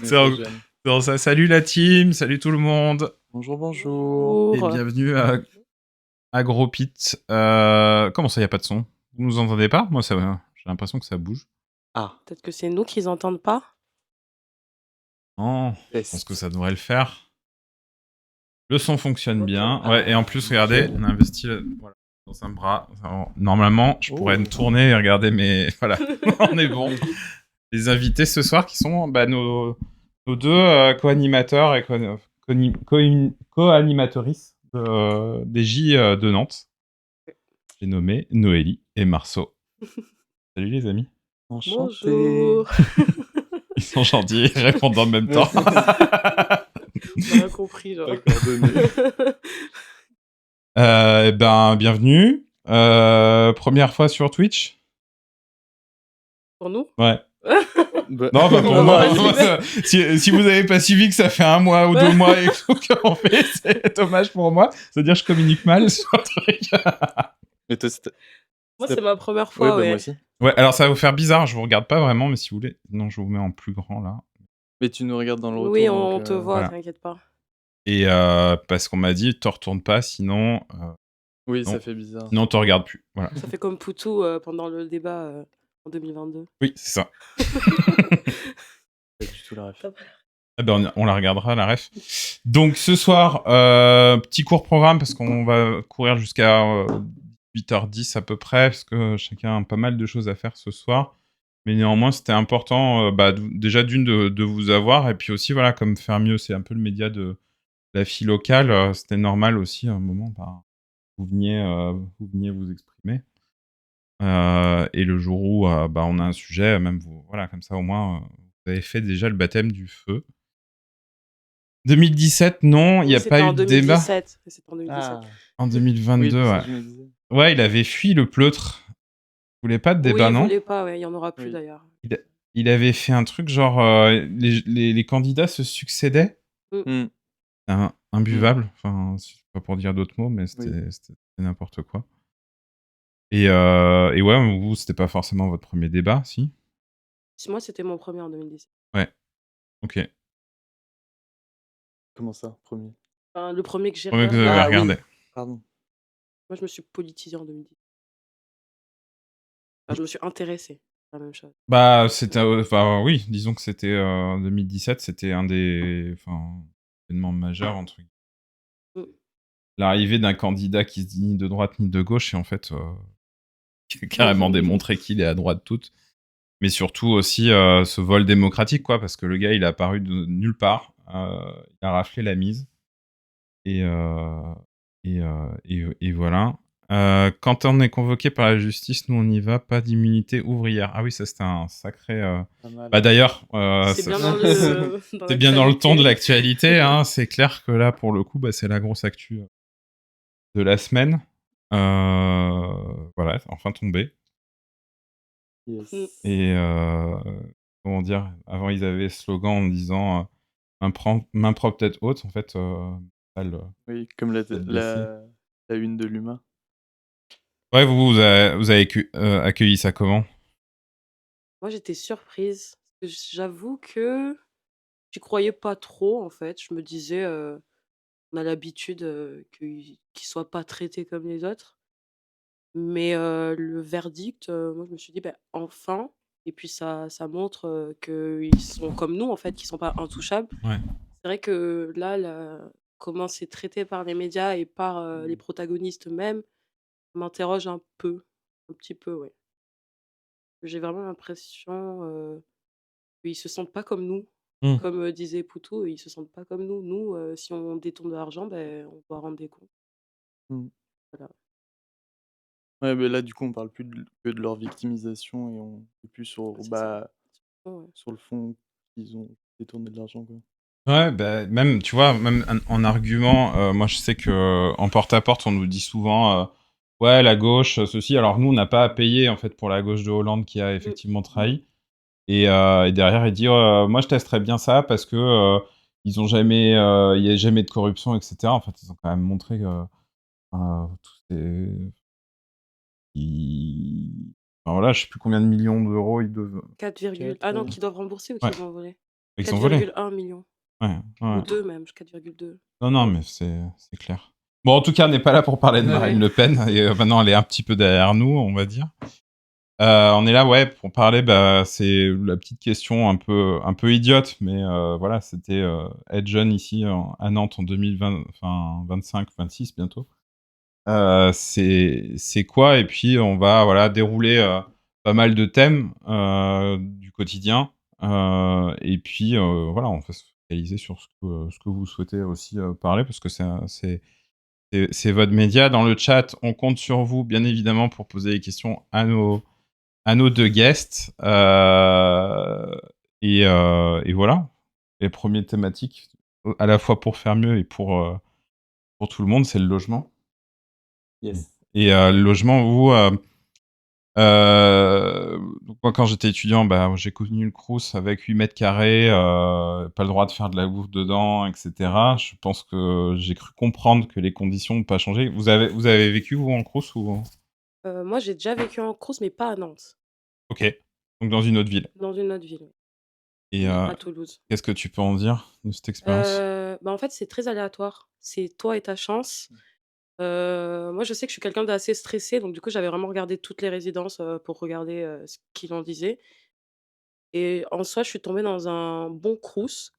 C'est en- dans ça. Salut la team, salut tout le monde, Bonjour, bonjour. et bienvenue à AgroPit. Comment ça, y a pas de son? Vous nous entendez pas? Moi, j'ai l'impression que ça bouge. Ah, Peut-être que c'est nous qu'ils entendent pas. Non, je pense que ça devrait le faire. Le son fonctionne Ok. bien. Ouais, et en plus, regardez, on a investi voilà, dans un bras. Alors, normalement, je pourrais me tourner et regarder, mais voilà, on est bon. Les invités ce soir qui sont nos deux co-animateurs et co-animatrices des J de Nantes. J'ai nommé Noélie et Marceau. Salut les amis. Enchanté. Bonjour. Ils sont gentils, ils répondent en même temps. On a rien compris, genre. Bienvenue. Première fois sur Twitch. Pour nous? Ouais. Bah, Non, bah pour moi, Ouais, si vous n'avez pas suivi que ça fait 1 mois ou 2 mois et tout qu'on fait, c'est dommage pour moi. C'est-à-dire que je communique mal sur le truc. Mais toi, Moi, c'est ma première fois, bah, ouais. moi aussi. Ouais, alors ça va vous faire bizarre, je vous regarde pas vraiment, mais si vous voulez. Non, je vous mets en plus grand là. Mais tu nous regardes dans le retour. Oui, donc, on te voit, voilà. t'inquiète pas. Et parce qu'on m'a dit, te retourne pas, sinon. Oui, non. ça fait bizarre. Sinon, on te regarde plus. Voilà. Ça fait comme Poutou pendant le débat en 2022. Oui, c'est ça. Pas du tout la ref. Eh ben, on la regardera, la ref. Donc, ce soir, petit court programme, parce qu'on va courir jusqu'à 8h10 à peu près, parce que chacun a pas mal de choses à faire ce soir. Mais néanmoins, c'était important, déjà d'une, de vous avoir, et puis aussi, voilà, comme faire mieux, c'est un peu le média de la fille locale, c'était normal aussi, à un moment, vous veniez vous exprimer. Et le jour où on a un sujet, même vous, voilà, comme ça au moins, vous avez fait déjà le baptême du feu. 2017, non, il n'y a pas eu de débat. C'était en 2017. Ah, En 2022, oui, ouais. je me disais. Ouais, il avait fui le pleutre. Il voulait pas de débat, Oui, il non? voulait pas, ouais, il y en aura plus Oui. d'ailleurs. Il avait fait un truc genre les candidats se succédaient. Mm. Imbuvable. Enfin, c'est pas pour dire d'autres mots, mais c'était n'importe quoi. Et ouais, vous, c'était pas forcément votre premier débat, si? Moi, c'était mon premier en 2017. Ouais. Ok. Comment ça, premier? Enfin, le premier que j'ai Premier que vous regardé. avez regardé. Oui. Pardon. Moi, je me suis politisée en 2017. Enfin, je me suis intéressée. C'est la même chose. Bah, c'était. Enfin, oui, disons que c'était. 2017, c'était un des. Enfin, événements majeurs, entre guillemets. L'arrivée d'un candidat qui se dit ni de droite ni de gauche, et en fait, qui a carrément démontré qu'il est à droite toute. Mais surtout aussi ce vol démocratique, quoi, parce que le gars, il est apparu de nulle part. Il a raflé la mise. Et voilà. Quand on est convoqué par la justice, nous on y va, pas d'immunité ouvrière. Ah oui, ça c'était un sacré. Pas mal. Bah d'ailleurs, C'est bien dans le. c'est bien dans le ton de l'actualité. Hein. C'est clair que là, pour le coup, c'est la grosse actu de la semaine. Voilà, enfin tombé. Yes. Et comment dire, avant ils avaient ce slogan en disant main propre tête haute. En fait, Oui, comme la une de l'humain. ouais, vous avez accueilli ça comment? Moi, j'étais surprise. J'avoue que j'y croyais pas trop, en fait. Je me disais, on a l'habitude qu'ils soient pas traités comme les autres. Mais le verdict, moi, je me suis dit, bah, enfin. Et puis, ça montre qu'ils sont comme nous, en fait, qu'ils sont pas intouchables. Ouais. C'est vrai que là, comment c'est traité par les médias et par les protagonistes eux-mêmes, ça m'interroge un petit peu, ouais. J'ai vraiment l'impression qu'ils se sentent pas comme nous. Comme disait Poutou, ils se sentent pas comme nous. Nous, si on détourne de l'argent, ben, on doit rendre des comptes. Mm. Voilà. Ouais, mais là, du coup, on parle plus que de leur victimisation et on est plus sur, C'est ça. Ouais. sur le fond qu'ils ont détourné de l'argent, quoi. Ouais, bah, même, tu vois, même en argument, moi je sais que en porte-à-porte, on nous dit souvent, ouais, la gauche, ceci. Alors nous, on n'a pas à payer en fait pour la gauche de Hollande qui a effectivement trahi. Et derrière, il dit, moi je testerais bien ça parce que ils ont jamais, il y a jamais de corruption, etc. En fait, ils ont quand même montré que tous ces, enfin, voilà, je sais plus combien de millions d'euros ils doivent. 4, ah non, qui doivent rembourser ou qui Ouais. vont voler? Ils ont volé. 4,1 millions. Ouais, Ou ouais. 2 même, 4,2. Non, non, mais c'est clair. Bon, en tout cas, on n'est pas là pour parler de Ouais, Marine ouais. Le Pen. Et maintenant, elle est un petit peu derrière nous, on va dire. On est là, ouais, pour parler. C'est la petite question un peu idiote, mais voilà, c'était être jeune ici à Nantes en 2020, enfin 25, 26 bientôt. C'est quoi? Et puis on va voilà dérouler pas mal de thèmes du quotidien. Et puis voilà, on va se focaliser sur ce que vous souhaitez aussi parler parce que c'est votre média. Dans le chat, on compte sur vous, bien évidemment, pour poser des questions à nos deux guests. Et voilà, les premières thématiques, à la fois pour faire mieux et pour tout le monde, c'est le logement. Yes. Et le logement, vous, donc moi, quand j'étais étudiant, j'ai connu le Crous avec 8 mètres carrés, pas le droit de faire de la bouffe dedans, etc. Je pense que j'ai cru comprendre que les conditions n'ont pas changé. Vous avez vécu, vous, en Crous ou... Moi, j'ai déjà vécu en Crous, mais pas à Nantes, Ok, donc dans une autre ville. dans une autre ville, Et à Toulouse. qu'est-ce que tu peux en dire de cette expérience? En fait, c'est très aléatoire. C'est toi et ta chance. Moi, je sais que je suis quelqu'un d'assez stressé, donc du coup, j'avais vraiment regardé toutes les résidences, pour regarder, ce qu'il en disait et en soi, je suis tombée dans un bon crous.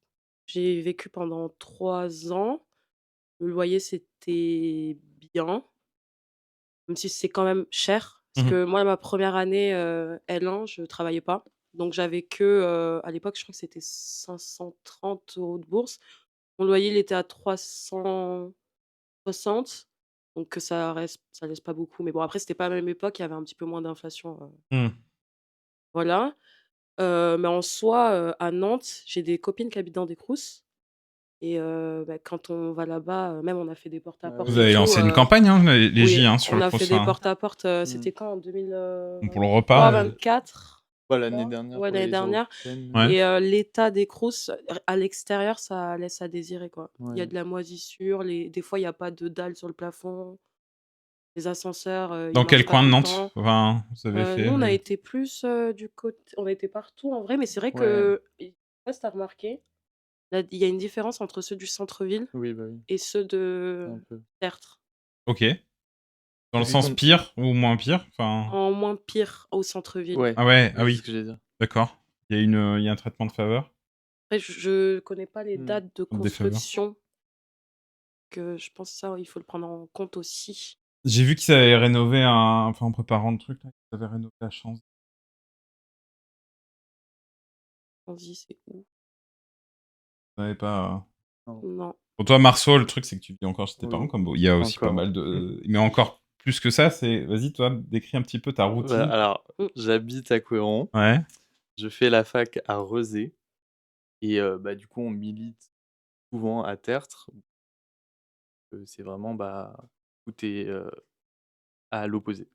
J'ai vécu pendant 3 ans. Le loyer, c'était bien, même si c'est quand même cher. Parce Mmh. que moi, ma première année, L1, je travaillais pas. Donc j'avais que, à l'époque, je crois que c'était 530 € de bourse. Mon loyer, il était à 360, donc ça laisse pas beaucoup. Mais bon, après, c'était pas la même époque, il y avait un petit peu moins d'inflation, Mmh. voilà. Mais en soi, à Nantes, j'ai des copines qui habitent dans des crousses et quand on va là-bas, même on a fait des Ah Vous porte-à-porte et oui. avez tout, lancé une campagne, hein, les oui, J, hein, sur on le a fait Crous, des hein. porte-à-porte, Mmh. c'était quand? En Pour le repas. 2023-24, Ouais, je l'année crois? dernière Ouais, pour l'année les dernière européennes. Ouais. et l'état des crousses, à l'extérieur, ça laisse à désirer, quoi. Il y a Ouais. de la moisissure, des fois, il y a pas de dalle sur le plafond, les ascenseurs, ils Dans quel marchent pas coin tout de le Nantes? temps. Enfin, vous avez Nous, fait on a les... été plus, du côté on a été partout en vrai, mais c'est vrai Ouais. que je sais pas si tu as remarqué, il y a une différence entre ceux du centre-ville Oui, bah oui, et ceux de un peu. Tertre. Ok. Dans le Vu sens qu'on pire ou moins pire? Enfin... En moins pire au centre-ville. ouais, Ah ouais, ah oui, c'est ce oui, que j'allais dire. d'accord. Il y a un traitement de faveur, Après je connais pas les Mmh. dates de de défaveur. construction, que je pense ça, il faut le prendre en compte aussi. J'ai vu qu'ils avaient rénové enfin, en préparant le truc, là, ils avaient rénové la chance. Chanzy, c'est où? Vous savez pas... Non. Non. Pour toi, Marceau, le truc, c'est que tu vis encore chez tes parents, Oui, comme il y a aussi pas encore. mal de... Mais encore plus que ça, c'est... Vas-y, toi, décris un petit peu ta Bah, routine. alors, Mmh. j'habite à Couëron, Ouais. je fais la fac à Rezé et du coup, on milite souvent à Tertre. C'est vraiment, tout est, à l'opposé.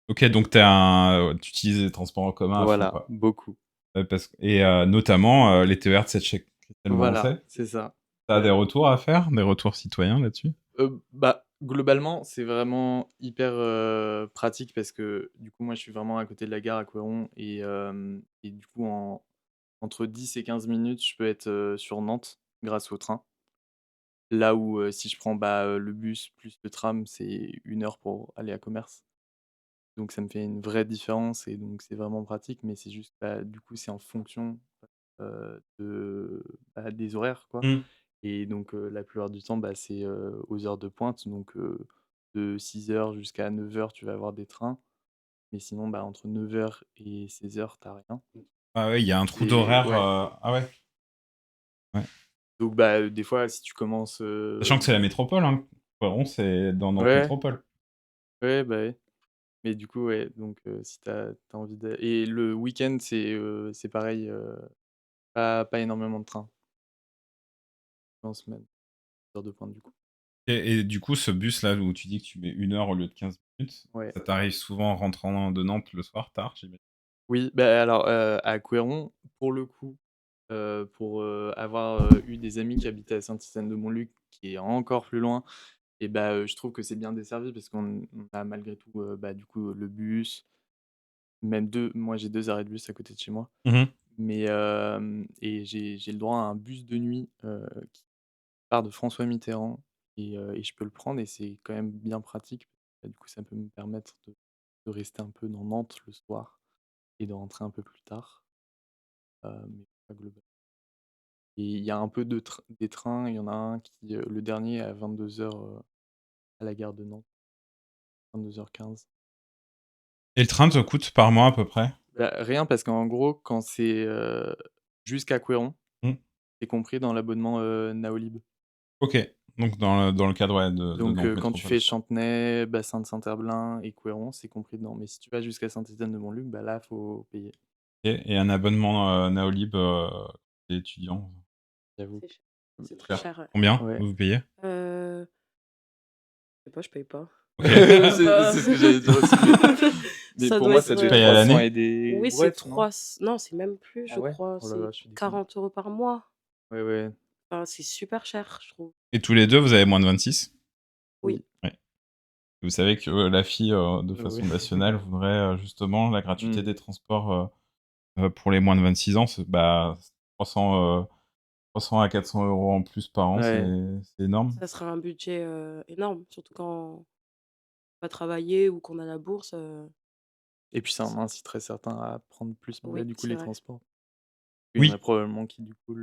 Ok, donc tu utilises les transports en commun à fond, Voilà, quoi. beaucoup. Et notamment les TER de cette chez Christelle Voilà, Morancet. c'est ça. T'as des Ouais. retours à faire, des retours citoyens là-dessus? Globalement, c'est vraiment hyper, pratique parce que, du coup, moi, je suis vraiment à côté de la gare à Couëron et du coup, entre 10 et 15 minutes, je peux être, sur Nantes grâce au train. Là où, si je prends, le bus plus le tram, c'est 1 heure pour aller à Commerce. Donc ça me fait une vraie différence et donc c'est vraiment pratique, mais c'est juste, du coup, c'est en fonction, des horaires, quoi. Mmh. Et donc la plupart du temps, c'est, aux heures de pointe, donc de 6 heures jusqu'à 9 heures, tu vas avoir des trains. Mais sinon, entre 9 heures et 16 heures, t'as rien. Ah ouais, il y a un trou Et d'horaire. ouais, Ah ouais. Ouais. donc des fois, si tu commences, Sachant que c'est la métropole, hein. Coiron, c'est dans Nantes ouais, Métropole. ouais, ouais. Mais du coup, ouais, donc si t'as envie de et le week-end, c'est pareil, pas énormément de trains en semaine, heures de pointe, du coup. Et du coup, ce bus-là où tu dis que tu mets 1 heure au lieu de 15 minutes, Ouais. ça t'arrive souvent en rentrant de Nantes le soir, tard, j'imagine? Oui, alors, à Couëron, pour le coup, pour, avoir, eu des amis qui habitaient à Saint-Hyacinthe-de-Montluc, qui est encore plus loin et je trouve que c'est bien desservi parce qu'on a malgré tout, du coup, le bus, même 2. Moi j'ai 2 arrêts de bus à côté de chez moi. Mmh. Et j'ai le droit à un bus de nuit, qui part de François Mitterrand et je peux le prendre et c'est quand même bien pratique. Bah, du coup, ça peut me permettre de rester un peu dans Nantes le soir et de rentrer un peu plus tard, mais pas globalement. Et il y a un peu des trains, il y en a un qui, le dernier à 22:00, à la gare de Nantes, 22:15. Et le train te coûte par mois à peu près? Bah, rien parce qu'en gros, quand c'est, jusqu'à Couëron, Mmh. c'est compris dans l'abonnement, Naolib. OK. Donc dans le cadre, ouais, de Donc, Nantes quand tu Métropole. fais Chantenay, Bassin de Saint-Herblain et Couëron, c'est compris dedans. Mais si tu vas jusqu'à Saint-Étienne-de-Montluc, bah, là, faut payer, Et un abonnement, Naolib, t'es étudiant, j'avoue. C'est ch c'est très cher. cher, ouais. Combien Ouais. vous payez? Je sais pas, je paye pas. OK. C'est ce que j'allais dire aussi, mais Ça pour doit moi, ça être, devait Tu être payes à 300 l'année? et des oui, c'est brouettes, non? 3 non, c'est même plus, Ah je ouais? crois, Oh là là, c'est je suis désolé. 40 € par mois. Ouais, ouais, Enfin, c'est super cher, je trouve. Et tous les 2, vous avez moins de 26? Oui. oui. Ouais. Vous savez que, la FI, de Oui. façon nationale, voudrait, justement la gratuité Mmh. des transports, pour les moins de 26 ans. 300 à 400 € en plus par an, Ouais. c'est énorme. Ça serait un budget, énorme, surtout quand on va travailler ou qu'on a la bourse, Et puis ça en c inciterait certains à prendre plus, bah, oui, du coup, c'est les vrai. transports. Il y en a Oui, probablement qui, du coup,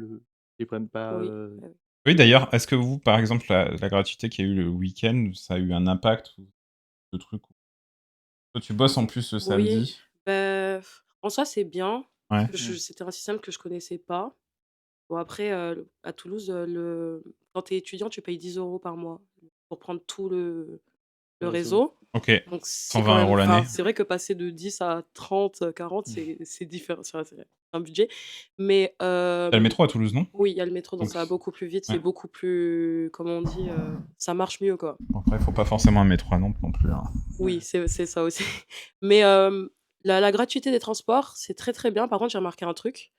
les prennent pas, Oui, oui. oui d'ailleurs, est-ce que vous, par exemple, la gratuité qu'il y a eu le week-end, ça a eu un impact ou ce truc? Toi, tu bosses en plus le Oui, samedi? en soi, c'est bien, Ouais. parce que Mmh. c'était un système que je connaissais pas. Bon après, à Toulouse, quand tu es étudiant, tu payes 10 € par mois pour prendre tout Le le réseau. réseau. OK. Donc c'est quand 120 même, € enfin, l'année. c'est vrai que passer de 10 à 30, 40, c'est différent, c'est un budget. Mais, Tu as le métro à Toulouse, non? oui, il y a le métro, donc Donc ça va beaucoup plus vite, ouais. c'est beaucoup plus, comment on dit? Ça marche mieux, quoi. Après, il faut pas forcément un métro à Nantes non plus, hein. Oui, Ouais. c'est ça aussi. Mais, la gratuité des transports, c'est très, très bien. Par contre, j'ai remarqué un truc,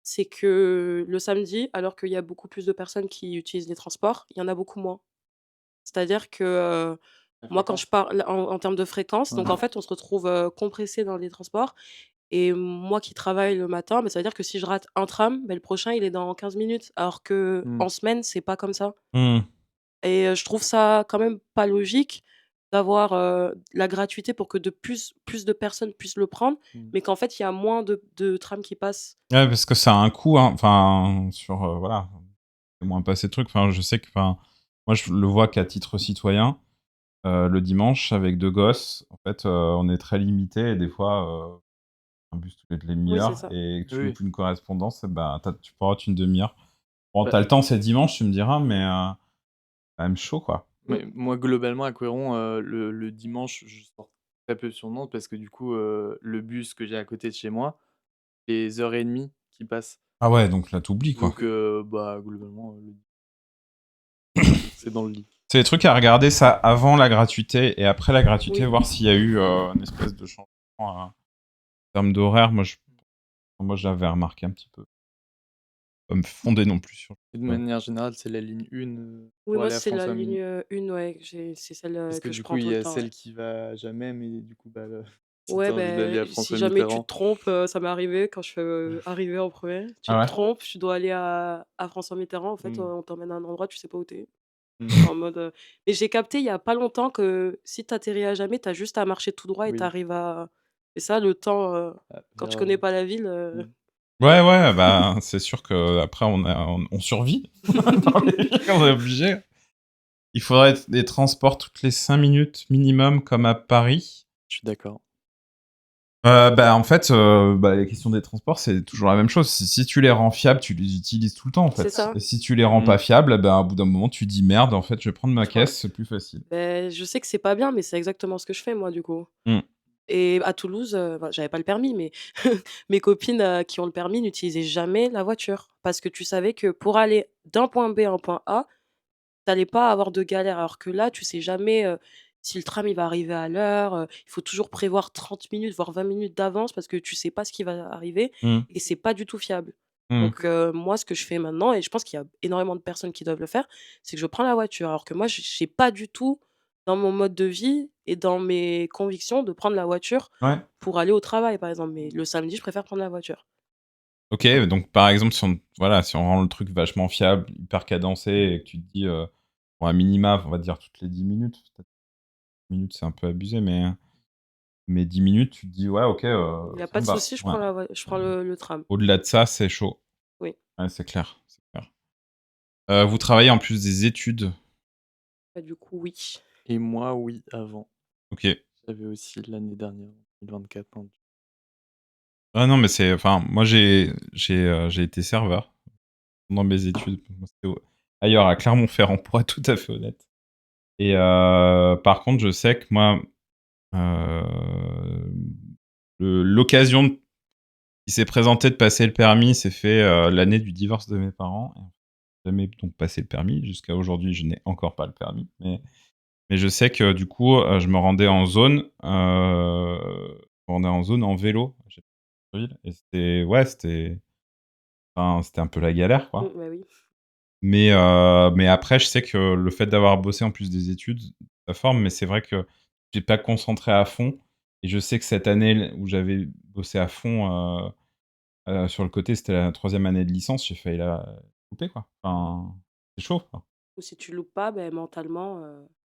c'est que le samedi, alors qu'il y a beaucoup plus de personnes qui utilisent les transports, il y en a beaucoup moins. C'est-à-dire que, La moi, quand je fréquence. parle en termes de fréquence, donc Ouais. en fait, on se retrouve, compressés dans les transports. Et moi qui travaille le matin, bah, ça veut dire que si je rate un tram, bah, le prochain, il est dans 15 minutes. Alors Mmh. qu'en semaine, c'est pas comme ça. Mmh. Et je trouve ça quand même pas logique d'avoir, la gratuité pour que de plus de personnes puissent le prendre, Mmh. mais qu'en fait, il y a moins de trams qui passent. Ouais, parce que ça a un coût, hein, enfin, sur, voilà, c'est moins passer de trucs. Enfin, je sais que, enfin, moi, je le vois qu'à titre citoyen, le dimanche, avec 2 gosses, en fait, on est très limité et des fois, un bus toutes les Oui, c'est demi-heures ça. et que tu Oui. loupes une correspondance, et bah, tu peux rater une demi-heure. Bon, Bah, tu as le temps, c'est dimanche, tu me diras, mais quand même chaud, quoi. Mmh. mais moi, globalement, à Couëron, le dimanche, je sors très peu sur Nantes parce que, du coup, le bus que j'ai à côté de chez moi, les heures et demie qui passent. Ah ouais, donc là, tu oublies, quoi. Donc, bah, globalement, c'est dans le lit. C'est des trucs à regarder ça avant la gratuité et après la gratuité, Oui. voir s'il y a eu, une espèce de changement, en termes d'horaire. Moi, j'avais remarqué un petit peu. Pas me fonder non plus sur Et de ouais. manière générale, c'est la ligne 1, Oui, pour moi, aller à c'est la François ligne, Mini 1, ouais, c'est celle, parce que, que je du coup, prends il tout y le a temps, ouais. celle qui va jamais, mais du coup, bah, si tu Ouais, as envie d'aller à si François jamais tu te Mitterrand. trompes, ça m'est arrivé quand je suis, arrivée en 1er, tu Ah te ouais? trompes, tu dois aller à François Mitterrand, en fait, Mmh. on t'emmène à un endroit, tu sais pas où tu es. Mmh. En mode, mais j'ai capté il y a pas longtemps que si tu atterris à jamais, tu as juste à marcher tout droit et tu Oui, arrives à, et ça, le temps, quand tu vers, connais pas la ville, mmh. Ouais, ouais, bah, c'est sûr qu'après on survit dans les villes, on est obligé. Il faudrait des transports toutes les 5 minutes minimum comme à Paris. Je suis d'accord. Bah, en fait, bah, la question des transports, c'est toujours la même chose. Si tu les rends fiables, tu les utilises tout le temps, en c'est fait. ça. Et si tu les rends Mmh. pas fiables, bah, au bout d'un moment, tu dis: «Merde, en fait, je vais prendre ma Je crois, caisse, c'est plus facile». je sais que c'est pas bien, mais c'est exactement ce que je fais moi, du coup. Mmh. Et à Toulouse, bah, j'avais pas le permis, mais mes copines, qui ont le permis n'utilisaient jamais la voiture. Parce que tu savais que pour aller d'un point B à un point A, tu allais pas avoir de galère. Alors que là, tu sais jamais, si le tram il va arriver à l'heure, il faut toujours prévoir 30 minutes, voire 20 minutes d'avance parce que tu sais pas ce qui va arriver Mmh. et c'est pas du tout fiable. Mmh. Donc, moi, ce que je fais maintenant, et je pense qu'il y a énormément de personnes qui doivent le faire, c'est que je prends la voiture. Alors que moi, j'ai pas du tout dans mon mode de vie et dans mes convictions de prendre la voiture Ouais. pour aller au travail, par exemple. Mais le samedi, je préfère prendre la voiture. Ok, donc par exemple, si on rend le truc vachement fiable, hyper cadencé, et que tu te dis, bon, à minima, on va dire toutes les 10 minutes, peut-être 10 minutes, c'est un peu abusé, mais 10 minutes, tu te dis, ouais, ok, Il y a ça pas me de va. souci, je Ouais. prends je prends le tram. Au-delà de ça, c'est chaud. Oui. Ouais, c'est clair, c'est clair. Vous travaillez en plus des études. Bah, du coup, oui. Et moi, oui, avant. Ok. J'avais aussi l'année dernière, 2024. Ah non, mais enfin, moi, j'ai été serveur pendant mes études. Moi, c'était ailleurs, à Clermont-Ferrand, pour être tout à fait honnête. Et par contre, je sais que moi, l'occasion qui s'est présentée de passer le permis s'est fait l'année du divorce de mes parents. Et jamais donc passé le permis. Jusqu'à aujourd'hui, je n'ai encore pas le permis. Mais je sais que du coup, je me rendais en zone. Je me rendais en zone en vélo. Et c'était un peu la galère, quoi. Bah oui. Mais après, je sais que le fait d'avoir bossé en plus des études, ça forme, mais c'est vrai que j'ai pas concentré à fond. Et je sais que cette année où j'avais bossé à fond sur le côté, c'était la troisième année de licence, j'ai failli la couper, quoi. Enfin, c'est chaud, quoi. Ou si tu loupes pas, ben mentalement,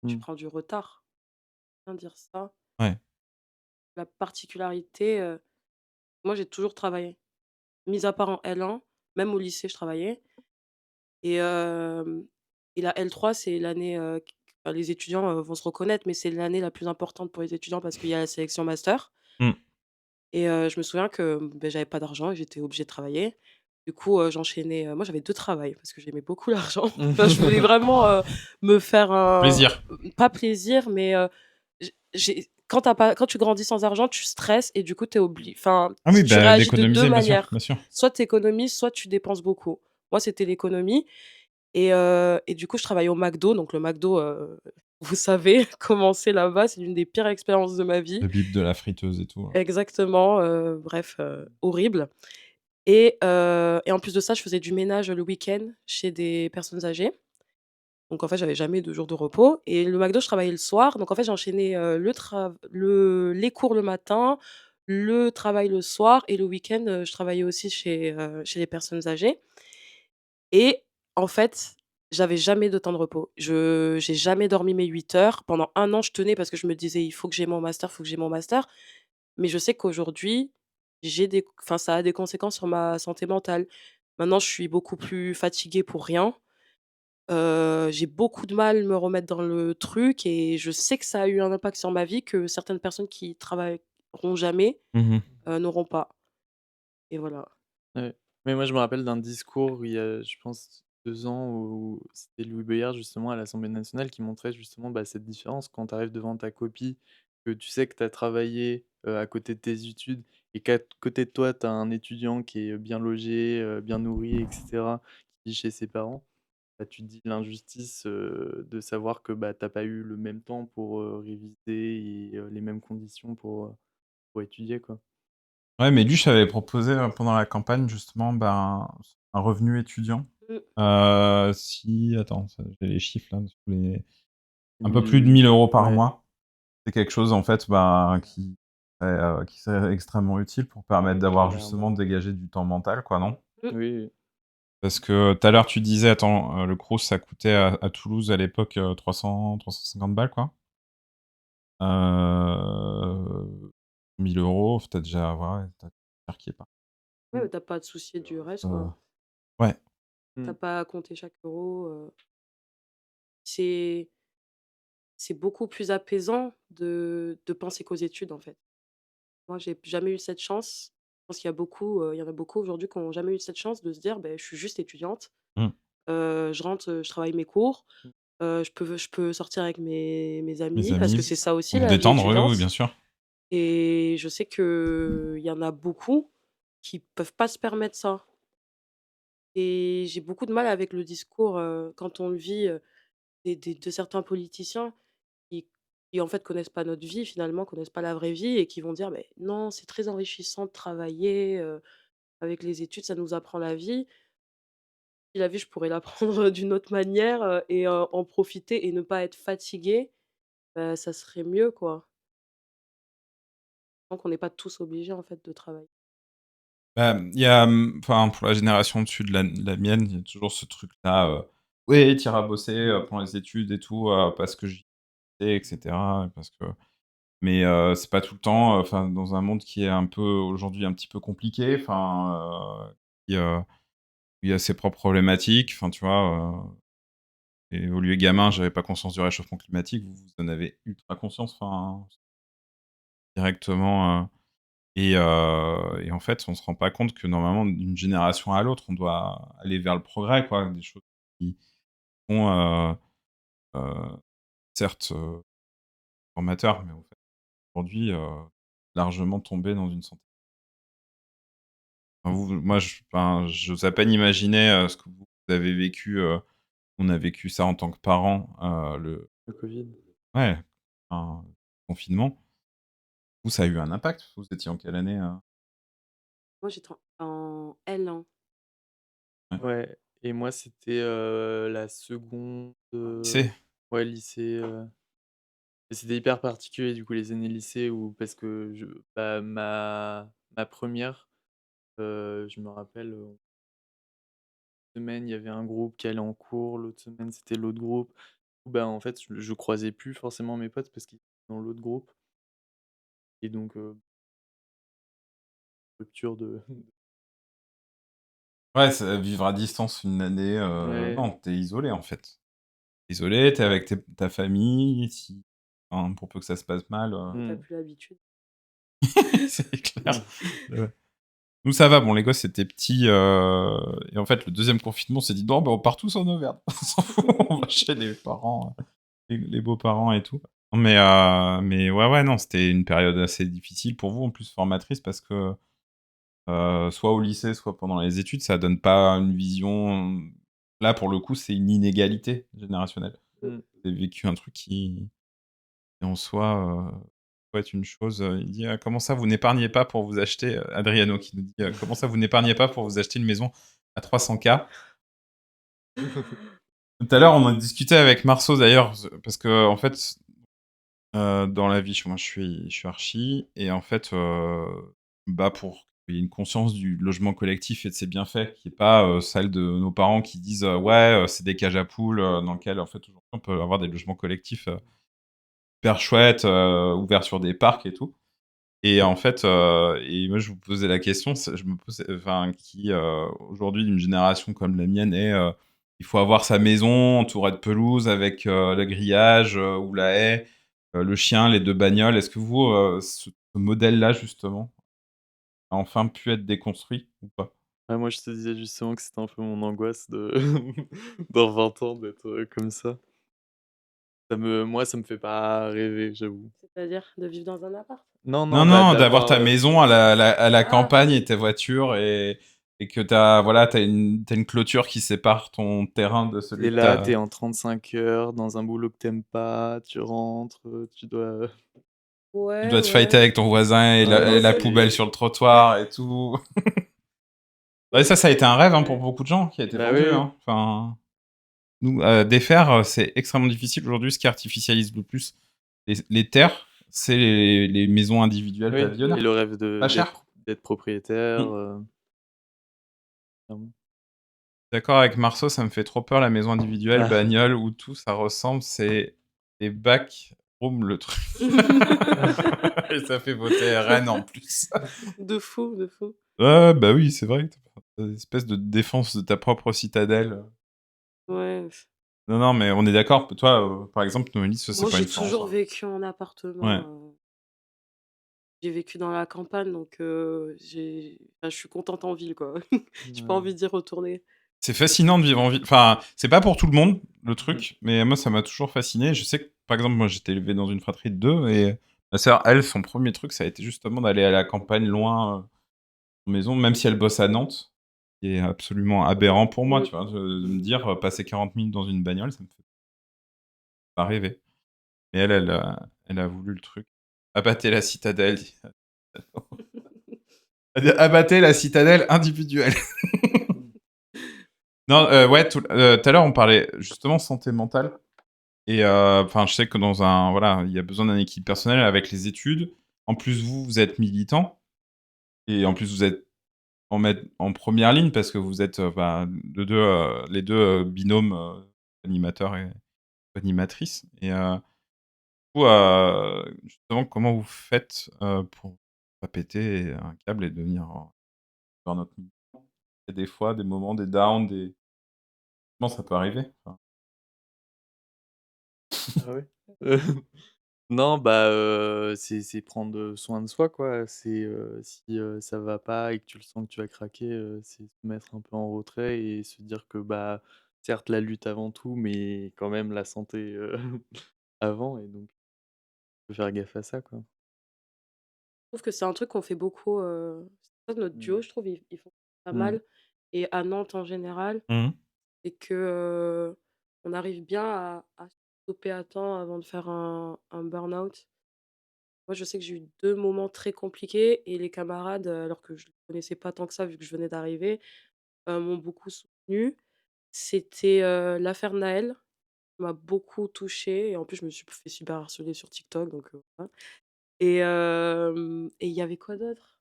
tu Mm. prends du retard. Bien dire ça. Ouais. La particularité, moi, j'ai toujours travaillé. Mis à part en L1, même au lycée, je travaillais et hem et la L3, c'est l'année, q enfin, les étudiants, vont se reconnaître, mais c'est l'année la plus importante pour les étudiants parce qu'il y a la sélection master Mmh. et je me souviens que, j'avais pas d'argent et j'étais obligée de travailler. Du coup, j'enchaînais, moi, j'avais 2 travails parce que j'aimais beaucoup l'argent. Enfin, je voulais vraiment, me faire un Plaisir. pas plaisir, mais j'ai quand tu grandis sans argent, tu stresses et du coup, enfin, Ah oui, tu bah, réagis de 2 d'économiser, bien sûr, manières. bien sûr. Soit tu économises, soit tu dépenses beaucoup. Moi, c'était l'économie et du coup, je travaillais au McDo. Donc le McDo, vous savez comment c'est là-bas, c'est l'une des pires expériences de ma vie. Le bip de la friteuse et tout. Exactement, bref, horrible et en plus de ça, je faisais du ménage le week-end chez des personnes âgées. Donc en fait, j'avais jamais de jour de repos et le McDo, je travaillais le soir. Donc en fait, j'enchaînais, les cours le matin, le travail le soir et le week-end, je travaillais aussi chez les personnes âgées et en fait, j'avais jamais de temps de repos. J'ai jamais dormi mes 8 heures. Pendant 1 an, je tenais parce que je me disais: «Il faut que j'ai mon master, il faut que j'ai mon master». Mais je sais qu'aujourd'hui, ça a des conséquences sur ma santé mentale. Maintenant, je suis beaucoup plus fatiguée pour rien. J'ai beaucoup de mal à me remettre dans le truc et je sais que ça a eu un impact sur ma vie que certaines personnes qui travailleront jamais, Mmh. n'auront pas et voilà. Ouais. Mais moi, je me rappelle d'un discours il y a, je pense, 2 ans où c'était Louis Boyard, justement, à l'Assemblée nationale qui montrait justement, bah, cette différence quand tu arrives devant ta copie, que tu sais que tu as travaillé, à côté de tes études et qu'à côté de toi, tu as un étudiant qui est bien logé, bien nourri et cetera, qui vit chez ses parents. Bah, tu te dis l'injustice, de savoir que, bah, tu pas eu le même temps pour, réviser et les mêmes conditions pour étudier, quoi. Ouais, mais Luche avait proposé pendant la campagne, justement, ben, un revenu étudiant. Mmh. Attends, j'ai les chiffres là, un peu plus de 1000 1 000 € par Ouais, mois. C'est quelque chose, en fait, ben, qui serait extrêmement utile pour permettre d'avoir justement clairement. dégagé du temps mental, quoi, non? Mmh. Oui, oui. Parce que tout à l'heure, tu disais, attends, le Crous, ça coûtait à Toulouse à l'époque 350 balles, quoi. 1 000 €, t'as déjà, ouais, t'as cher qui est pas. Ouais, Mmh. mais tu pas à te soucier du reste, Euh, quoi. ouais. Tu Mmh. pas à compter chaque euro, c'est c'est beaucoup plus apaisant de penser qu'aux études, en fait. Moi, j'ai jamais eu cette chance. Je pense il y en a beaucoup aujourd'hui qui ont jamais eu cette chance de se dire: «Beh, je suis juste étudiante, Mmh. je rentre, je travaille mes cours, je peux sortir avec mes Mes amis» parce que amis, c'est ça aussi pour me la vie détendre, oui, oui, étudiante bien sûr. et je sais qu'il y en a beaucoup qui peuvent pas se permettre ça et j'ai beaucoup de mal avec le discours, quand on le vit, de certains politiciens qui en fait connaissent pas notre vie finalement, connaissent pas la vraie vie et qui vont dire: «Beh, non, c'est très enrichissant de travailler, avec les études, ça nous apprend la vie». Si la vie, je pourrais l'apprendre, d'une autre manière, et en profiter et ne pas être fatiguée, bah, ça serait mieux, quoi. Donc on n'est pas tous obligés, en fait, de travailler. Bah, il y a, enfin, pour la génération au-dessus de la mienne, il y a toujours ce truc-là, «Oui, tu iras bosser, pendant les études et tout, parce que j'y étais et cetera, parce que» mais c'est pas tout le temps, enfin, dans un monde qui est un peu, aujourd'hui, un petit peu compliqué, enfin, qui, il y a ses propres problématiques, enfin, tu vois, j'ai évolué gamin, j'avais pas conscience du réchauffement climatique, vous en avez ultra conscience, enfin, directement, et en fait, on se rend pas compte que normalement, d'une génération à l'autre, on doit aller vers le progrès, quoi. Des choses qui sont, heu, certes, formateurs, mais en fait, aujourd'hui, largement tombé dans une santé. Enfin, moi, enfin, j'ose à peine imaginer, ce que vous avez vécu, on a vécu ça en tant que parents, Le Covid. ouais, enfin, confinement. Vous, ça a eu un impact? Vous étiez en quelle année, Moi, j'étais en L1. Ouais. Ouais et moi, c'était, la seconde, Lycée? ouais, lycée, et c'était hyper particulier, du coup, les années lycée où parce que bah, ma première, je me rappelle, semaine, il y avait un groupe qui allait en cours, l'autre semaine, c'était l'autre groupe. Bah, en fait, je croisais plus forcément mes potes parce qu'ils étaient dans l'autre groupe et donc rupture de Ouais, c'est vivre à distance une année, ouais. non, tu es isolé, en fait. Isolé, tu es avec ta famille, si enfin, pour peu que ça se passe mal, T'as Mmh. plus l'habitude. c'est clair. Ouais. Nous, ça va, bon, les gosses étaient petits, et en fait, le deuxième confinement, on s'est dit: «Non, bah, on part tous en Auvergne, on s'en fout, on va chez les parents, les beaux-parents et tout». Mais ouais, ouais, non, c'était une période assez difficile pour vous, en plus formatrice parce que, soit au lycée, soit pendant les études, ça donne pas une vision, là, pour le coup, c'est une inégalité générationnelle. Mmh. Vous avez vécu un truc qui en soi, peut être une chose, il dit: «Comment ça vous n'épargnez pas pour vous acheter», Adriano qui nous dit: «Comment ça vous n'épargnez pas pour vous acheter une maison à 300 K?» Tout à l'heure, on en discutait avec Marceau d'ailleurs, parce qu'en fait, dans la vie, moi je suis archi et en fait, bah, pour qu'il y ait une conscience du logement collectif et de ses bienfaits, qui est pas, celle de nos parents qui disent, «Ouais, c'est des cages à poules», dans lesquelles en fait aujourd'hui on peut avoir des logements collectifs, super chouettes, ouverts sur des parcs et tout. Et en fait, et moi je vous posais la question, je me posais, enfin, qui, aujourd'hui d'une génération comme la mienne est, il faut avoir sa maison entourée de pelouse avec, le grillage, ou la haie, le chien, les 2 bagnoles. Est-ce que vous, ce modèle-là justement, a enfin pu être déconstruit ou pas? Ouais, moi, je te disais justement que c'était un peu mon angoisse de dans 20 ans d'être, comme ça. Moi, ça me fait pas rêver, j'avoue. C'est-à-dire de vivre dans un appart? Non, Non, non, bah, non, d'avoir d'avoir, ta maison à la Ah! campagne et ta voiture et que t'as une clôture qui sépare ton terrain de celui tu de là, t'es ta en 35 heures dans un boulot que t'aimes pas, tu rentres, tu dois tu Ouais, dois te fighter ouais. avec ton voisin et non, la non, et la poubelle c'est sur le trottoir et tout. Ouais, ça a été un rêve, hein, pour Ouais. beaucoup de gens qui a été bah, oui, vendu, oui. hein. Enfin, nous, défaire, c'est extrêmement difficile. Aujourd'hui, ce qui artificialise le plus les terres, c'est les maisons individuelles Oui et pavillonnaires. le rêve Pas d'être cher. d'être propriétaire, Mmh. clairement. D'accord avec Marceau, ça me fait trop peur la maison individuelle, Ah. bagnole où tout ça ressemble, c'est des bacs Roum le truc. Et ça fait voter RN en plus. De fou, de fou. Ouais, bah oui, c'est vrai. Une espèce de défense de ta propre citadelle. Ouais. Non, non, mais on est d'accord. Toi, par exemple, Noélie, ça, c'est Moi, pas j'ai une force. toujours vécu en Ouais. appartement, j'ai vécu dans la campagne donc je suis contente en ville, quoi. J'ai pas Ouais. envie d'y retourner. C'est fascinant de vivre en ville. Enfin, c'est pas pour tout le monde, le Mmh. truc, mais moi, ça m'a toujours fasciné. Je sais que, par exemple, moi, j'étais élevé dans une fratrie de 2 et ma sœur, elle, son premier truc, ça a été justement d'aller à la campagne loin, maison, même si elle bosse à Nantes, qui est absolument aberrant pour moi, Mmh. tu vois, de me dire, passer 40 minutes dans une bagnole, ça me fait pas rêver. Mais elle a voulu le truc. Abattez la citadelle, dit elle dit: «Abattez la citadelle individuelle». Non, ouais, tout à l'heure, on parlait justement santé mentale et enfin, je sais que dans un voilà, il y a besoin d'un équilibre personnel avec les études. En plus, vous êtes militant et en plus, vous êtes mettre en première ligne parce que vous êtes les deux binômes animateurs et animatrices. Et du coup, justement, comment vous faites pour pas péter un câble et devenir vers notre niveau? Il y a des fois des moments, des downs, comment ça peut arriver? Enfin, Ah ouais? Heu, non, bah, c'est prendre soin de soi, quoi. Si, ça va pas et que tu le sens que tu vas craquer, c'est se mettre un peu en retrait et se dire que, bah, certes la lutte avant tout, mais quand même la santé, avant et donc faut faire gaffe à ça, quoi. Je trouve que c'est un truc qu'on fait beaucoup, c'est pour ça que notre duo, Mmh. je trouve, ils font pas Mmh. mal et à Nantes en général Mmh. et que, on arrive bien à stopper à temps avant de faire un burn-out. Moi, je sais que j'ai eu 2 moments très compliqués et les camarades, alors que je ne connaissais pas tant que ça vu que je venais d'arriver, m'ont beaucoup soutenue. C'était, l'affaire Naël, qui m'a beaucoup touchée et en plus je me suis fait super harceler sur TikTok donc voilà. Et il y avait quoi d'autre?